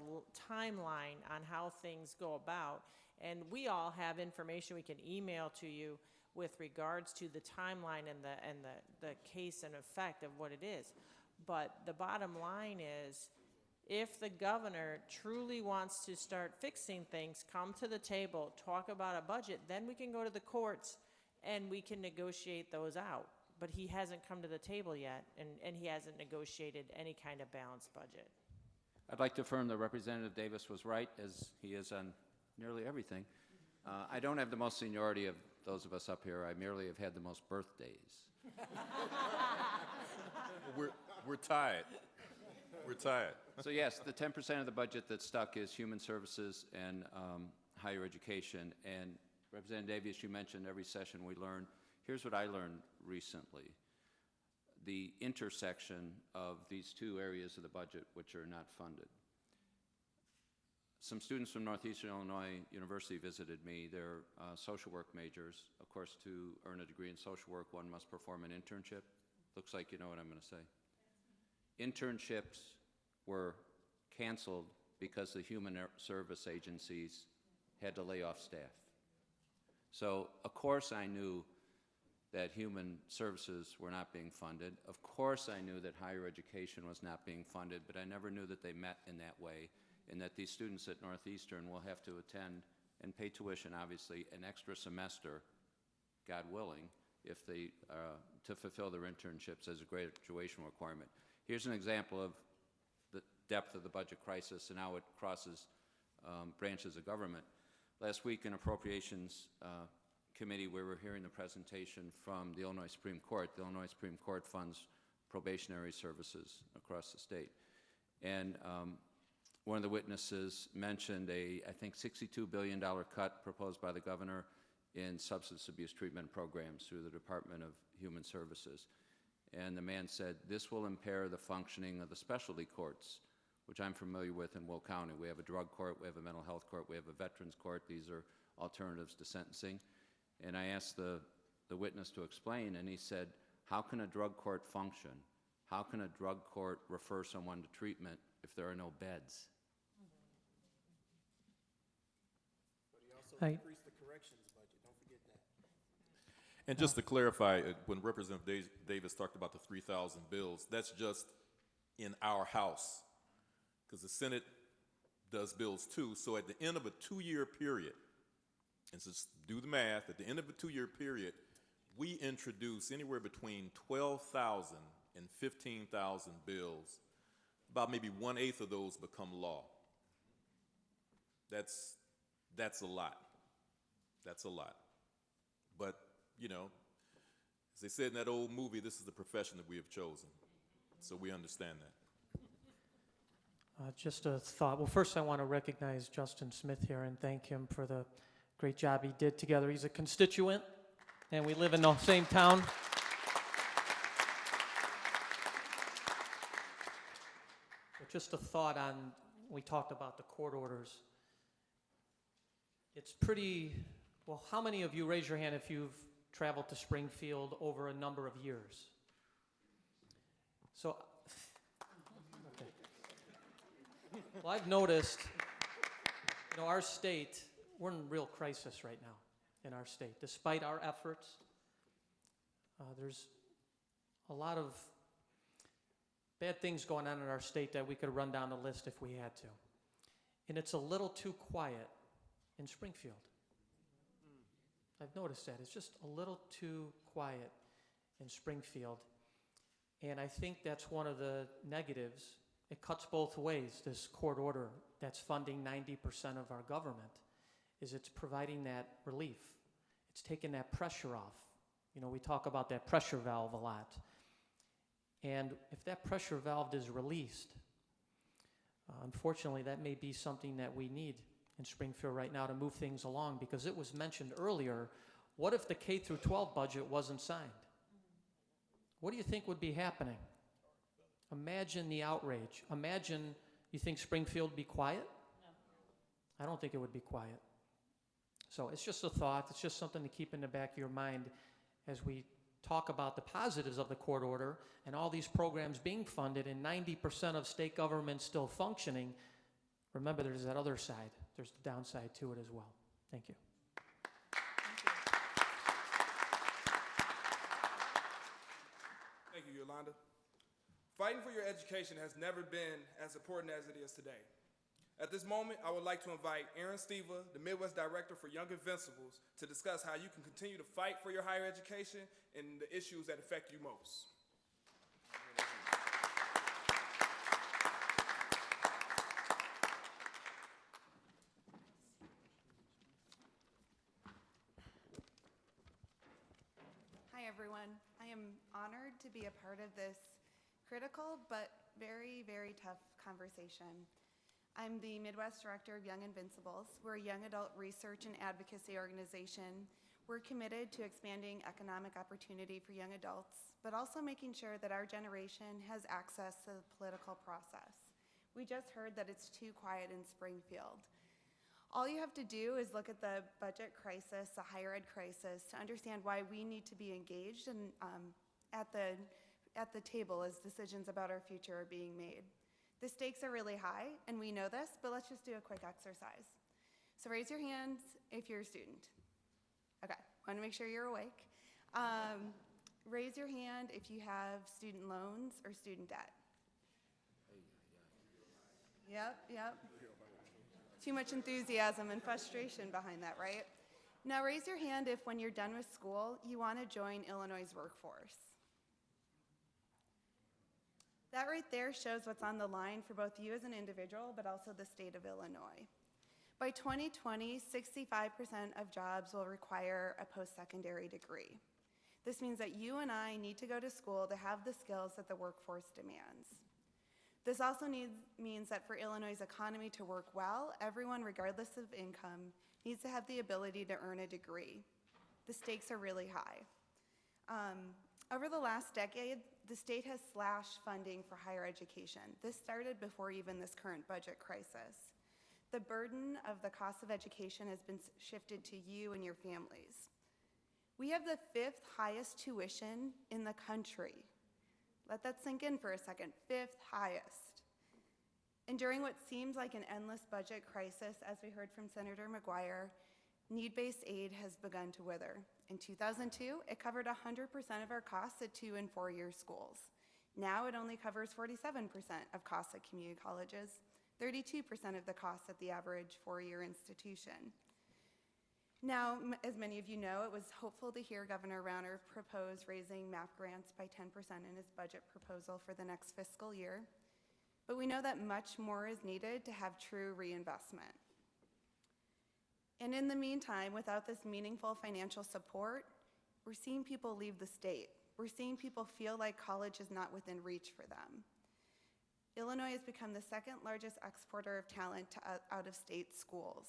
timeline on how things go about, and we all have information we can email to you with regards to the timeline and the case and effect of what it is. But the bottom line is, if the governor truly wants to start fixing things, come to the table, talk about a budget, then we can go to the courts and we can negotiate those out. But he hasn't come to the table yet, and he hasn't negotiated any kind of balanced budget. I'd like to affirm that Representative Davis was right, as he is on nearly everything. I don't have the most seniority of those of us up here. I merely have had the most birthdays. We're tied. We're tied. So yes, the 10% of the budget that's stuck is human services and higher education. And Representative Davis, you mentioned every session we learn. Here's what I learned recently. The intersection of these two areas of the budget which are not funded. Some students from Northeastern Illinois University visited me. They're social work majors. Of course, to earn a degree in social work, one must perform an internship. Looks like you know what I'm going to say. Internships were canceled because the human service agencies had to lay off staff. So, of course, I knew that human services were not being funded. Of course I knew that higher education was not being funded, but I never knew that they met in that way, and that these students at Northeastern will have to attend and pay tuition, obviously, an extra semester, God willing, if they, to fulfill their internships as a graduation requirement. Here's an example of the depth of the budget crisis and how it crosses branches of government. Last week in Appropriations Committee, we were hearing the presentation from the Illinois Supreme Court. The Illinois Supreme Court funds probationary services across the state. And one of the witnesses mentioned I think, $62 billion cut proposed by the governor in substance abuse treatment programs through the Department of Human Services. And the man said, this will impair the functioning of the specialty courts, which I'm familiar with in Will County. We have a drug court, we have a mental health court, we have a veterans court. These are alternatives to sentencing. And I asked the witness to explain, and he said, how can a drug court function? How can a drug court refer someone to treatment if there are no beds? But he also Hey. increased the corrections budget. Don't forget that. And just to clarify, when Representative Davis talked about the 3,000 bills, that's just in our House, because the Senate does bills too. So at the end of a 2-year period, and just do the math, at the end of a 2-year period, we introduce anywhere between 12,000 and 15,000 bills. About maybe 1/8 of those become law. That's a lot. That's a lot. But, you know, As they said in that old movie, this is the profession that we have chosen. So we understand that. Just a thought. Well, first I want to recognize Justin Smith here and thank him for the great job he did together. He's a constituent, and we live in the same town. But just a thought on, we talked about the court orders. It's pretty, well, how many of you, raise your hand if you've traveled to Springfield over a number of years? So, okay. Well, I've noticed, our state, we're in real crisis right now in our state. Despite our efforts, there's a lot of bad things going on in our state that we could run down the list if we had to. And it's a little too quiet in Springfield. I've noticed that. It's just a little too quiet in Springfield. And I think that's one of the negatives. It cuts both ways, this court order that's funding 90% of our government, is it's providing that relief. It's taking that pressure off. We talk about that pressure valve a lot. And if that pressure valve is released, unfortunately, that may be something that we need in Springfield right now to move things along, because it was mentioned earlier, what if the K through 12 budget wasn't signed? What do you think would be happening? Imagine the outrage. Imagine, you think Springfield would be quiet? No. I don't think it would be quiet. So it's just a thought. It's just something to keep in the back of your mind as we talk about the positives of the court order and all these programs being funded and 90% of state governments still functioning. Remember, there's that other side. There's the downside to it as well. Thank you. Thank you, Yolanda. Fighting for your education has never been as important as it is today. At this moment, I would like to invite Aaron Steva, the Midwest Director for Young Invincibles, to discuss how you can continue to fight for your higher education and the issues that affect you most. Hi, everyone. I am honored to be a part of this critical but very, very tough conversation. I'm the Midwest Director of Young Invincibles. We're a young adult research and advocacy organization. We're committed to expanding economic opportunity for young adults, but also making sure that our generation has access to the political process. We just heard that it's too quiet in Springfield. All you have to do is look at the budget crisis, the higher ed crisis, to understand why we need to be engaged and at the table as decisions about our future are being made. The stakes are really high, and we know this, but let's just do a quick exercise. So raise your hands if you're a student. Okay, want to make sure you're awake. Raise your hand if you have student loans or student debt. Yep. Too much enthusiasm and frustration behind that, right? Now raise your hand if when you're done with school, you want to join Illinois' workforce. That right there shows what's on the line for both you as an individual, but also the state of Illinois. By 2020, 65% of jobs will require a post-secondary degree. This means that you and I need to go to school to have the skills that the workforce demands. This also means that for Illinois' economy to work well, everyone, regardless of income, needs to have the ability to earn a degree. The stakes are really high. Over the last decade, the state has slashed funding for higher education. This started before even this current budget crisis. The burden of the cost of education has been shifted to you and your families. We have the 5th highest tuition in the country. Let that sink in for a second, 5th highest. And during what seems like an endless budget crisis, as we heard from Senator McGuire, need-based aid has begun to wither. In 2002, it covered 100% of our costs at 2- and 4-year schools. Now it only covers 47% of costs at community colleges, 32% of the costs at the average 4-year institution. Now, as many of you know, it was hopeful to hear Governor Rauner propose raising MAP grants by 10% in his budget proposal for the next fiscal year. But we know that much more is needed to have true reinvestment. And in the meantime, without this meaningful financial support, We're seeing people leave the state. We're seeing people feel like college is not within reach for them. Illinois has become the second largest exporter of talent to out-of-state schools.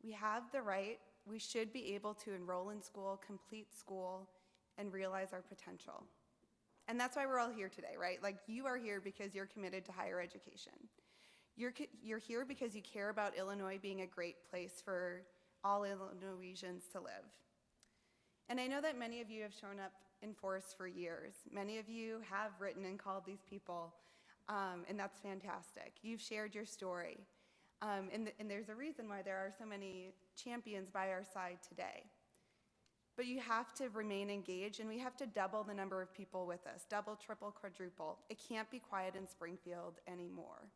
We have the right, we should be able to enroll in school, complete school, and realize our potential. And that's why we're all here today, right? Like, you are here because you're committed to higher education. You're here because you care about Illinois being a great place for all Illinoisans to live. And I know that many of you have shown up in force for years. Many of you have written and called these people, and that's fantastic. You've shared your story. And there's a reason why there are so many champions by our side today. But you have to remain engaged, and we have to double the number of people with us, double, triple, quadruple. It can't be quiet in Springfield anymore.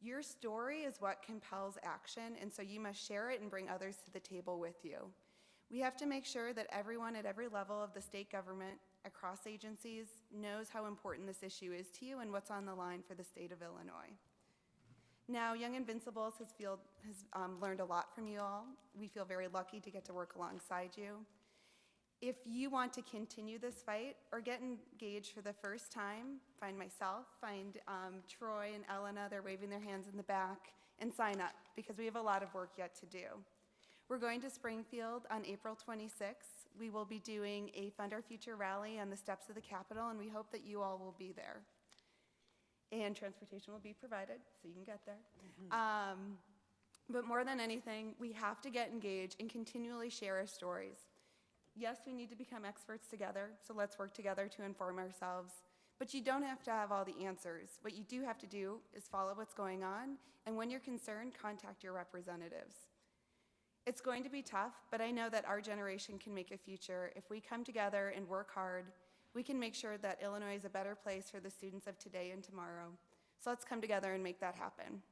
Your story is what compels action, and so you must share it and bring others to the table with you. We have to make sure that everyone at every level of the state government, across agencies, knows how important this issue is to you and what's on the line for the state of Illinois. Now, Young Invincibles has learned a lot from you all. We feel very lucky to get to work alongside you. If you want to continue this fight or get engaged for the first time, find myself, find Troy and Elena, they're waving their hands in the back, and sign up, because we have a lot of work yet to do. We're going to Springfield on April 26th. We will be doing a Fund Our Future rally on the steps of the Capitol, and we hope that you all will be there. And transportation will be provided, so you can get there. But more than anything, we have to get engaged and continually share our stories. Yes, we need to become experts together, so let's work together to inform ourselves. But you don't have to have all the answers. What you do have to do is follow what's going on, and when you're concerned, contact your representatives. It's going to be tough, but I know that our generation can make a future. If we come together and work hard, we can make sure that Illinois is a better place for the students of today and tomorrow. So let's come together and make that happen.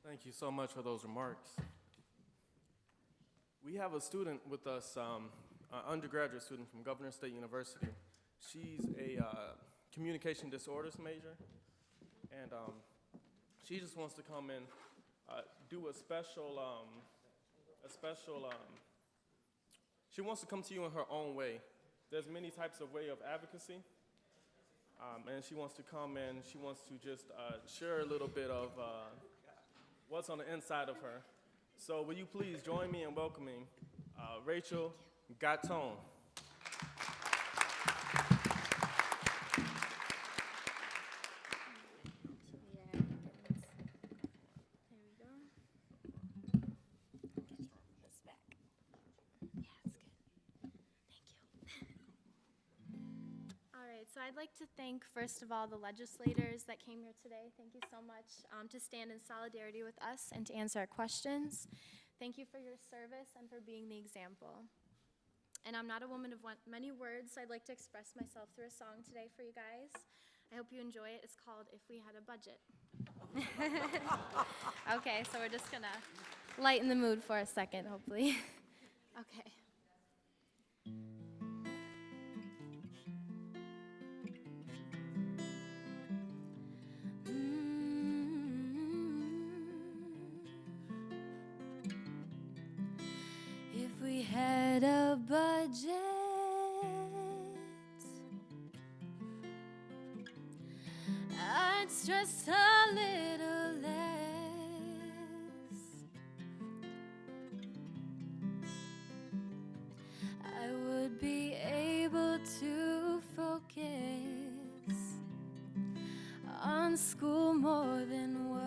Thank you so much for those remarks. We have a student with us, an undergraduate student from Governor State University. She's a communication disorders major, and she just wants to come and do a special, she wants to come to you in her own way. There's many types of way of advocacy, and she wants to come in, she wants to just share a little bit of what's on the inside of her. So will you please join me in welcoming Rachel Gatton. So I'd like to thank, first of all, the legislators that came here today. Thank you so much to stand in solidarity with us and to answer our questions. Thank you for your service and for being the example. And I'm not a woman of many words, so I'd like to express myself through a song today for you guys. I hope you enjoy it. It's called If We Had a Budget. Okay, so we're just gonna lighten the mood for a second, hopefully. Okay. If we had a budget, I'd stress a little less. I would be able to focus on school more than work.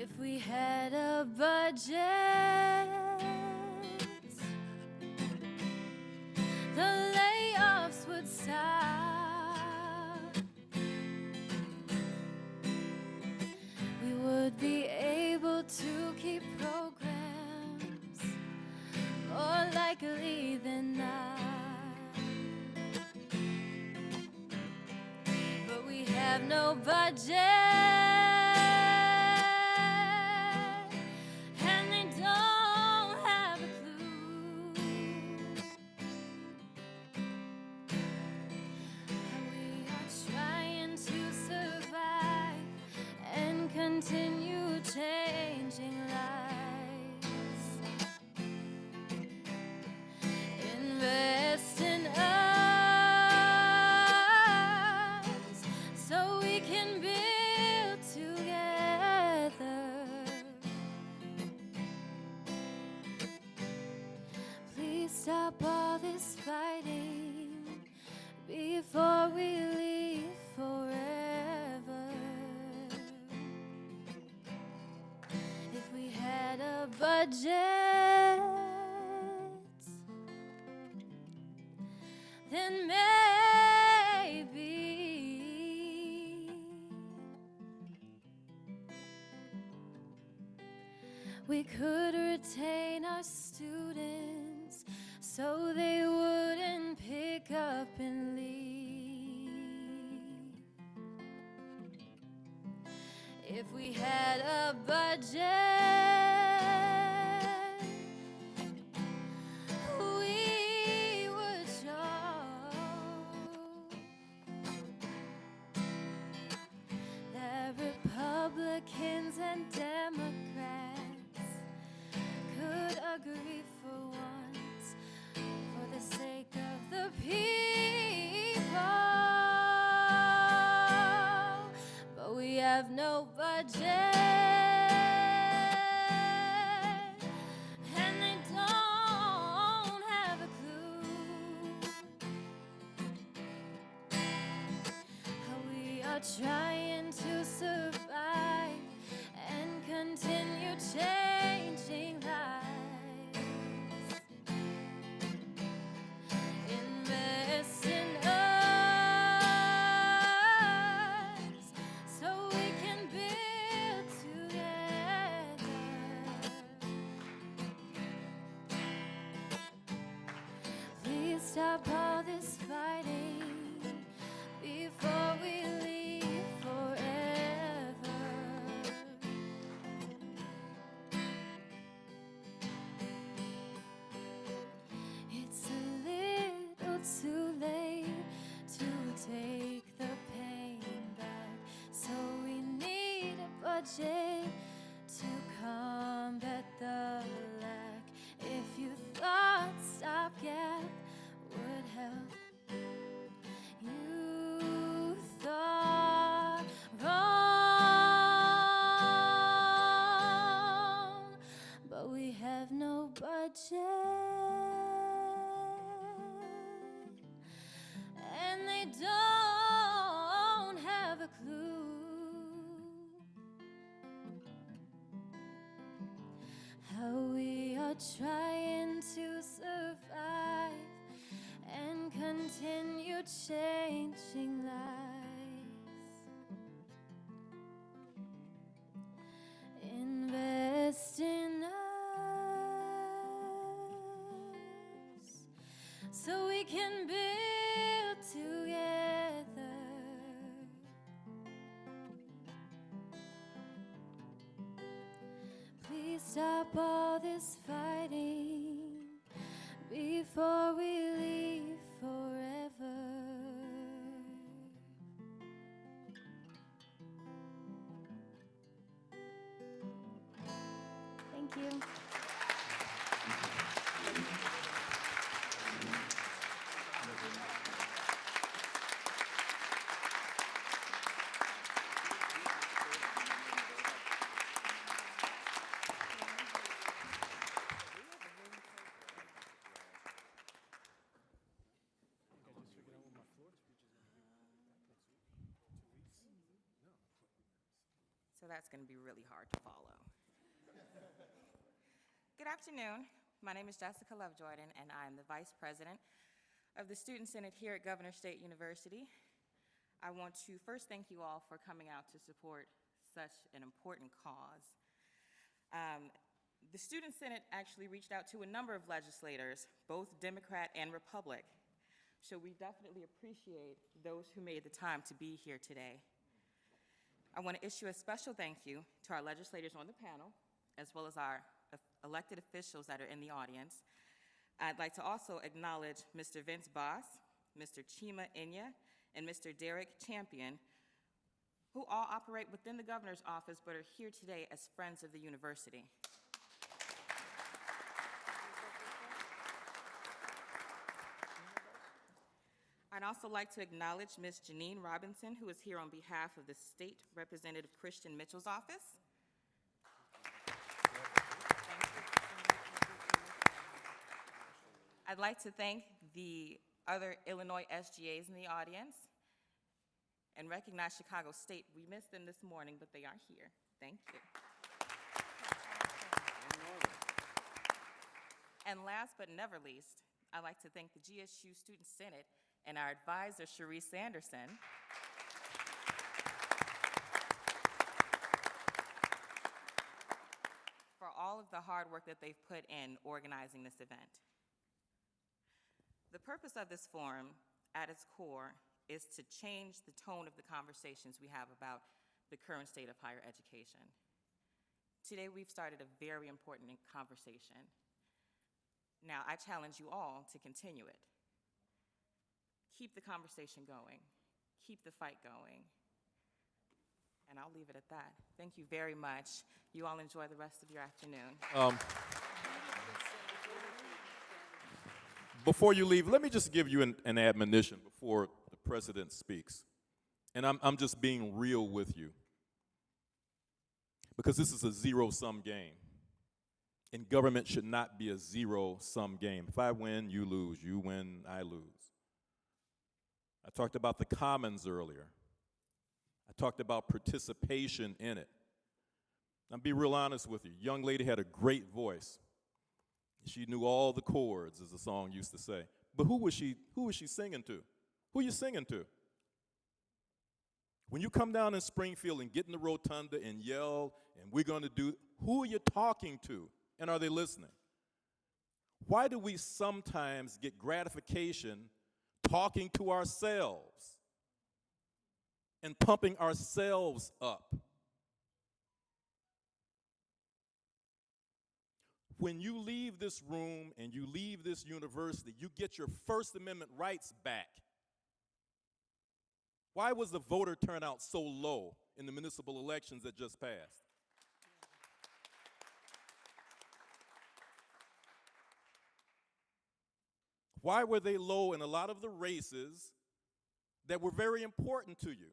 If we had a budget, the layoffs would stop. We would be able to keep programs more likely than not. But we have no budget. we can build together. Please stop all this fighting before we leave forever. If we had a budget, then maybe we could retain our students so they wouldn't pick up and leave. If we had a budget, we would show that Republicans and Democrats could agree for once for the sake of the people. But we have no budget, and they don't have a clue how we are trying to survive and continue changing lives. Invest in us so we can build together. Please stop all this fighting before we leave forever. It's a little too late to take the pain back, so we need a budget to combat the lack. If you thought stopgap would help, you thought wrong. But we have no budget, and they don't have a clue how we are trying to survive and continue changing lives. Invest in us so we can build together. Please stop all this fighting before we leave forever. Thank you. So that's going to be really hard to follow. Good afternoon. My name is Jessica Love-Jordan, and I'm the Vice President of the Student Senate here at Governor State University. I want to first thank you all for coming out to support such an important cause. The Student Senate actually reached out to a number of legislators, both Democrat and Republican, so we definitely appreciate those who made the time to be here today. I want to issue a special thank you to our legislators on the panel, as well as our elected officials that are in the audience. I'd like to also acknowledge Mr. Vince Boss, Mr. Chima Inya, and Mr. Derek Champion, who all operate within the governor's office but are here today as friends of the university. I'd also like to acknowledge Ms. Janine Robinson, who is here on behalf of the State Representative Christian Mitchell's office. I'd like to thank the other Illinois SGAs in the audience and recognize Chicago State. We missed them this morning, but they are here. Thank you. And last but never least, I'd like to thank the GSU Student Senate and our advisor, Cherie Sanderson, for all of the hard work that they've put in organizing this event. The purpose of this forum, at its core, is to change the tone of the conversations we have about the current state of higher education. Today, we've started a very important conversation. Now, I challenge you all to continue it. Keep the conversation going. Keep the fight going. And I'll leave it at that. Thank you very much. You all enjoy the rest of your afternoon. Before you leave, let me just give you an admonition before the president speaks. And I'm just being real with you, because this is a zero-sum game. And government should not be a zero-sum game. If I win, you lose. You win, I lose. I talked about the commons earlier. I talked about participation in it. I'll be real honest with you. Young lady had a great voice. She knew all the chords, as the song used to say. But who was she singing to? Who are you singing to? When you come down in Springfield and get in the rotunda and yell, and we're going to do, who are you talking to? And are they listening? Why do we sometimes get gratification talking to ourselves and pumping ourselves up? When you leave this room and you leave this university, you get your First Amendment rights back. Why was the voter turnout so low in the municipal elections that just passed? Why were they low in a lot of the races that were very important to you?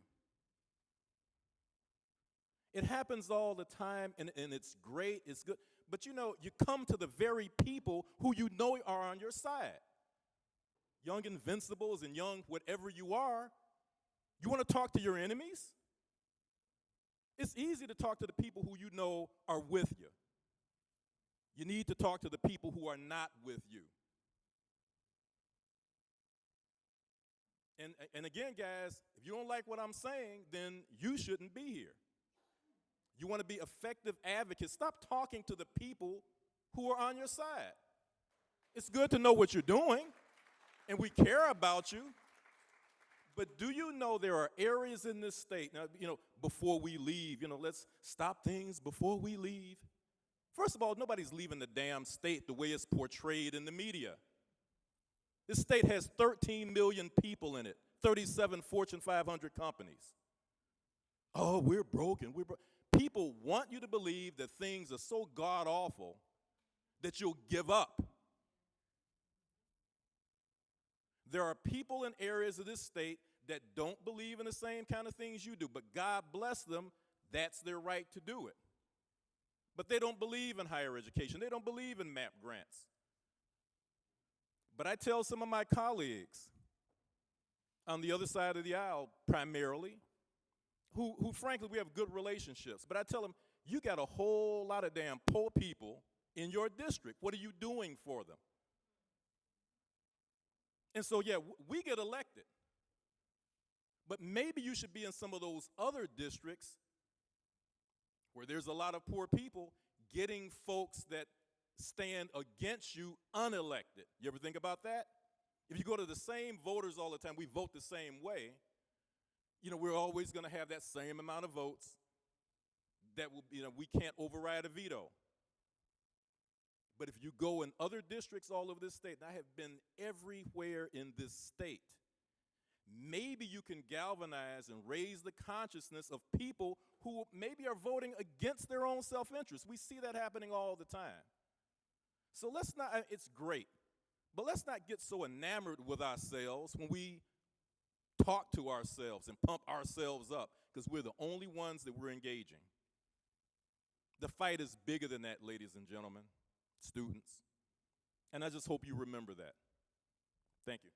It happens all the time, and it's great, it's good. But you know, you come to the very people who you know are on your side. Young Invincibles and young whatever you are. You want to talk to your enemies? It's easy to talk to the people who you know are with you. You need to talk to the people who are not with you. And again, guys, if you don't like what I'm saying, then you shouldn't be here. You want to be effective advocates. Stop talking to the people who are on your side. It's good to know what you're doing, and we care about you. But do you know there are areas in this state, now, before we leave, let's stop things before we leave. First of all, nobody's leaving the damn state the way it's portrayed in the media. This state has 13 million people in it, 37 Fortune 500 companies. Oh, we're broken. People want you to believe that things are so god-awful that you'll give up. There are people in areas of this state that don't believe in the same kind of things you do, but God bless them, that's their right to do it. But they don't believe in higher education. They don't believe in MAP grants. But I tell some of my colleagues on the other side of the aisle primarily, who frankly we have good relationships, but I tell them, you got a whole lot of damn poor people in your district. What are you doing for them? And so, yeah, we get elected. But maybe you should be in some of those other districts where there's a lot of poor people getting folks that stand against you unelected. You ever think about that? If you go to the same voters all the time, we vote the same way, we're always going to have that same amount of votes that will, we can't override a veto. But if you go in other districts all over this state, and I have been everywhere in this state, maybe you can galvanize and raise the consciousness of people who maybe are voting against their own self-interest. We see that happening all the time. So let's not, it's great, but let's not get so enamored with ourselves when we talk to ourselves and pump ourselves up because we're the only ones that we're engaging. The fight is bigger than that, ladies and gentlemen, students. And I just hope you remember that. Thank you.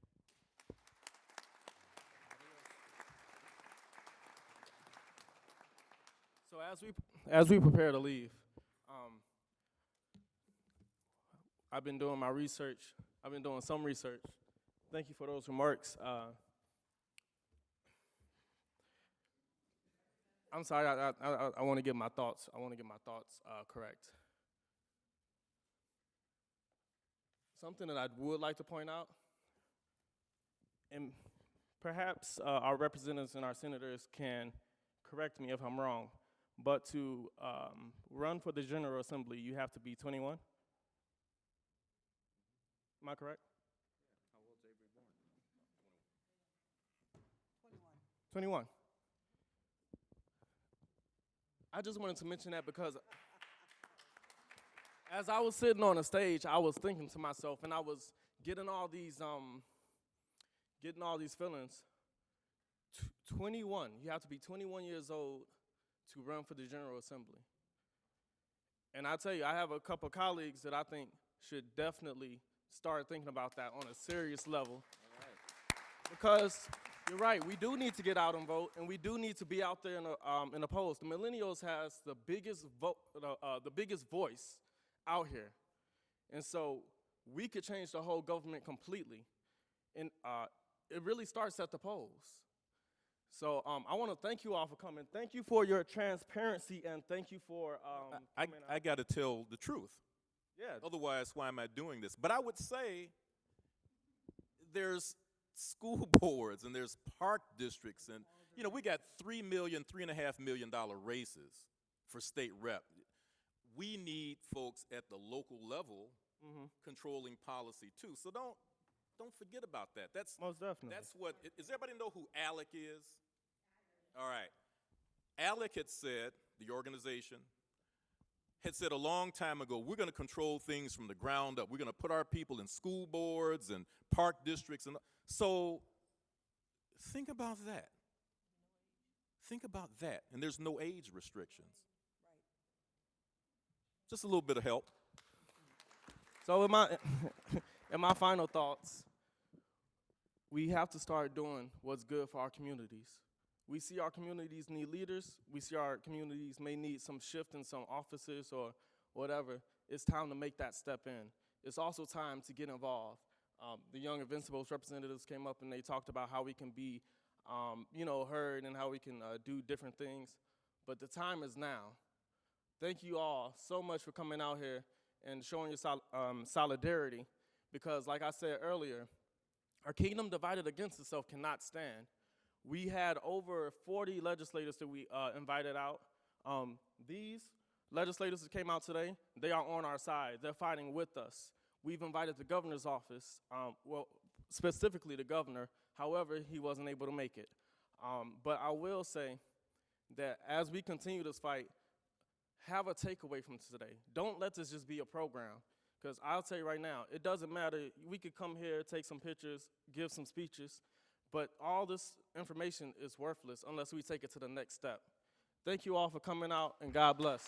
So as we prepare to leave, I've been doing my research. I've been doing some research. Thank you for those remarks. I'm sorry. I want to get my thoughts. Correct. Something that I would like to point out, and perhaps our representatives and our senators can correct me if I'm wrong, but to run for the General Assembly, you have to be 21. Am I correct? How old's Avery born? 21. I just wanted to mention that because as I was sitting on the stage, I was thinking to myself, and I was getting all these feelings. 21, you have to be 21 years old to run for the General Assembly. And I tell you, I have a couple colleagues that I think should definitely start thinking about that on a serious level. Because you're right, we do need to get out and vote, and we do need to be out there in the polls. The millennials has the biggest voice out here, and so we could change the whole government completely. And it really starts at the polls. So I want to thank you all for coming. Thank you for your transparency, and thank you for I got to tell the truth. Yeah. Otherwise, why am I doing this? But I would say there's school boards and there's park districts, and we got $3.5 million races for state rep. We need folks at the local level controlling policy too. So don't forget about that. That's most definitely. That's what. Does everybody know who ALEC is? All right. ALEC had said, the organization had said a long time ago, we're going to control things from the ground up. We're going to put our people in school boards and park districts. And so think about that. Think about that. And there's no age restrictions. Just a little bit of help. So in my final thoughts, we have to start doing what's good for our communities. We see our communities need leaders. We see our communities may need some shift in some offices or whatever. It's time to make that step in. It's also time to get involved. The Young Invincibles representatives came up and they talked about how we can be, heard and how we can do different things. But the time is now. Thank you all so much for coming out here and showing your solidarity, because like I said earlier, our kingdom divided against itself cannot stand. We had over 40 legislators that we invited out. These legislators that came out today, they are on our side. They're fighting with us. We've invited the governor's office, specifically the governor. However, he wasn't able to make it. But I will say that as we continue this fight, have a takeaway from today. Don't let this just be a program, because I'll tell you right now, it doesn't matter. We could come here, take some pictures, give some speeches, but all this information is worthless unless we take it to the next step. Thank you all for coming out, and God bless.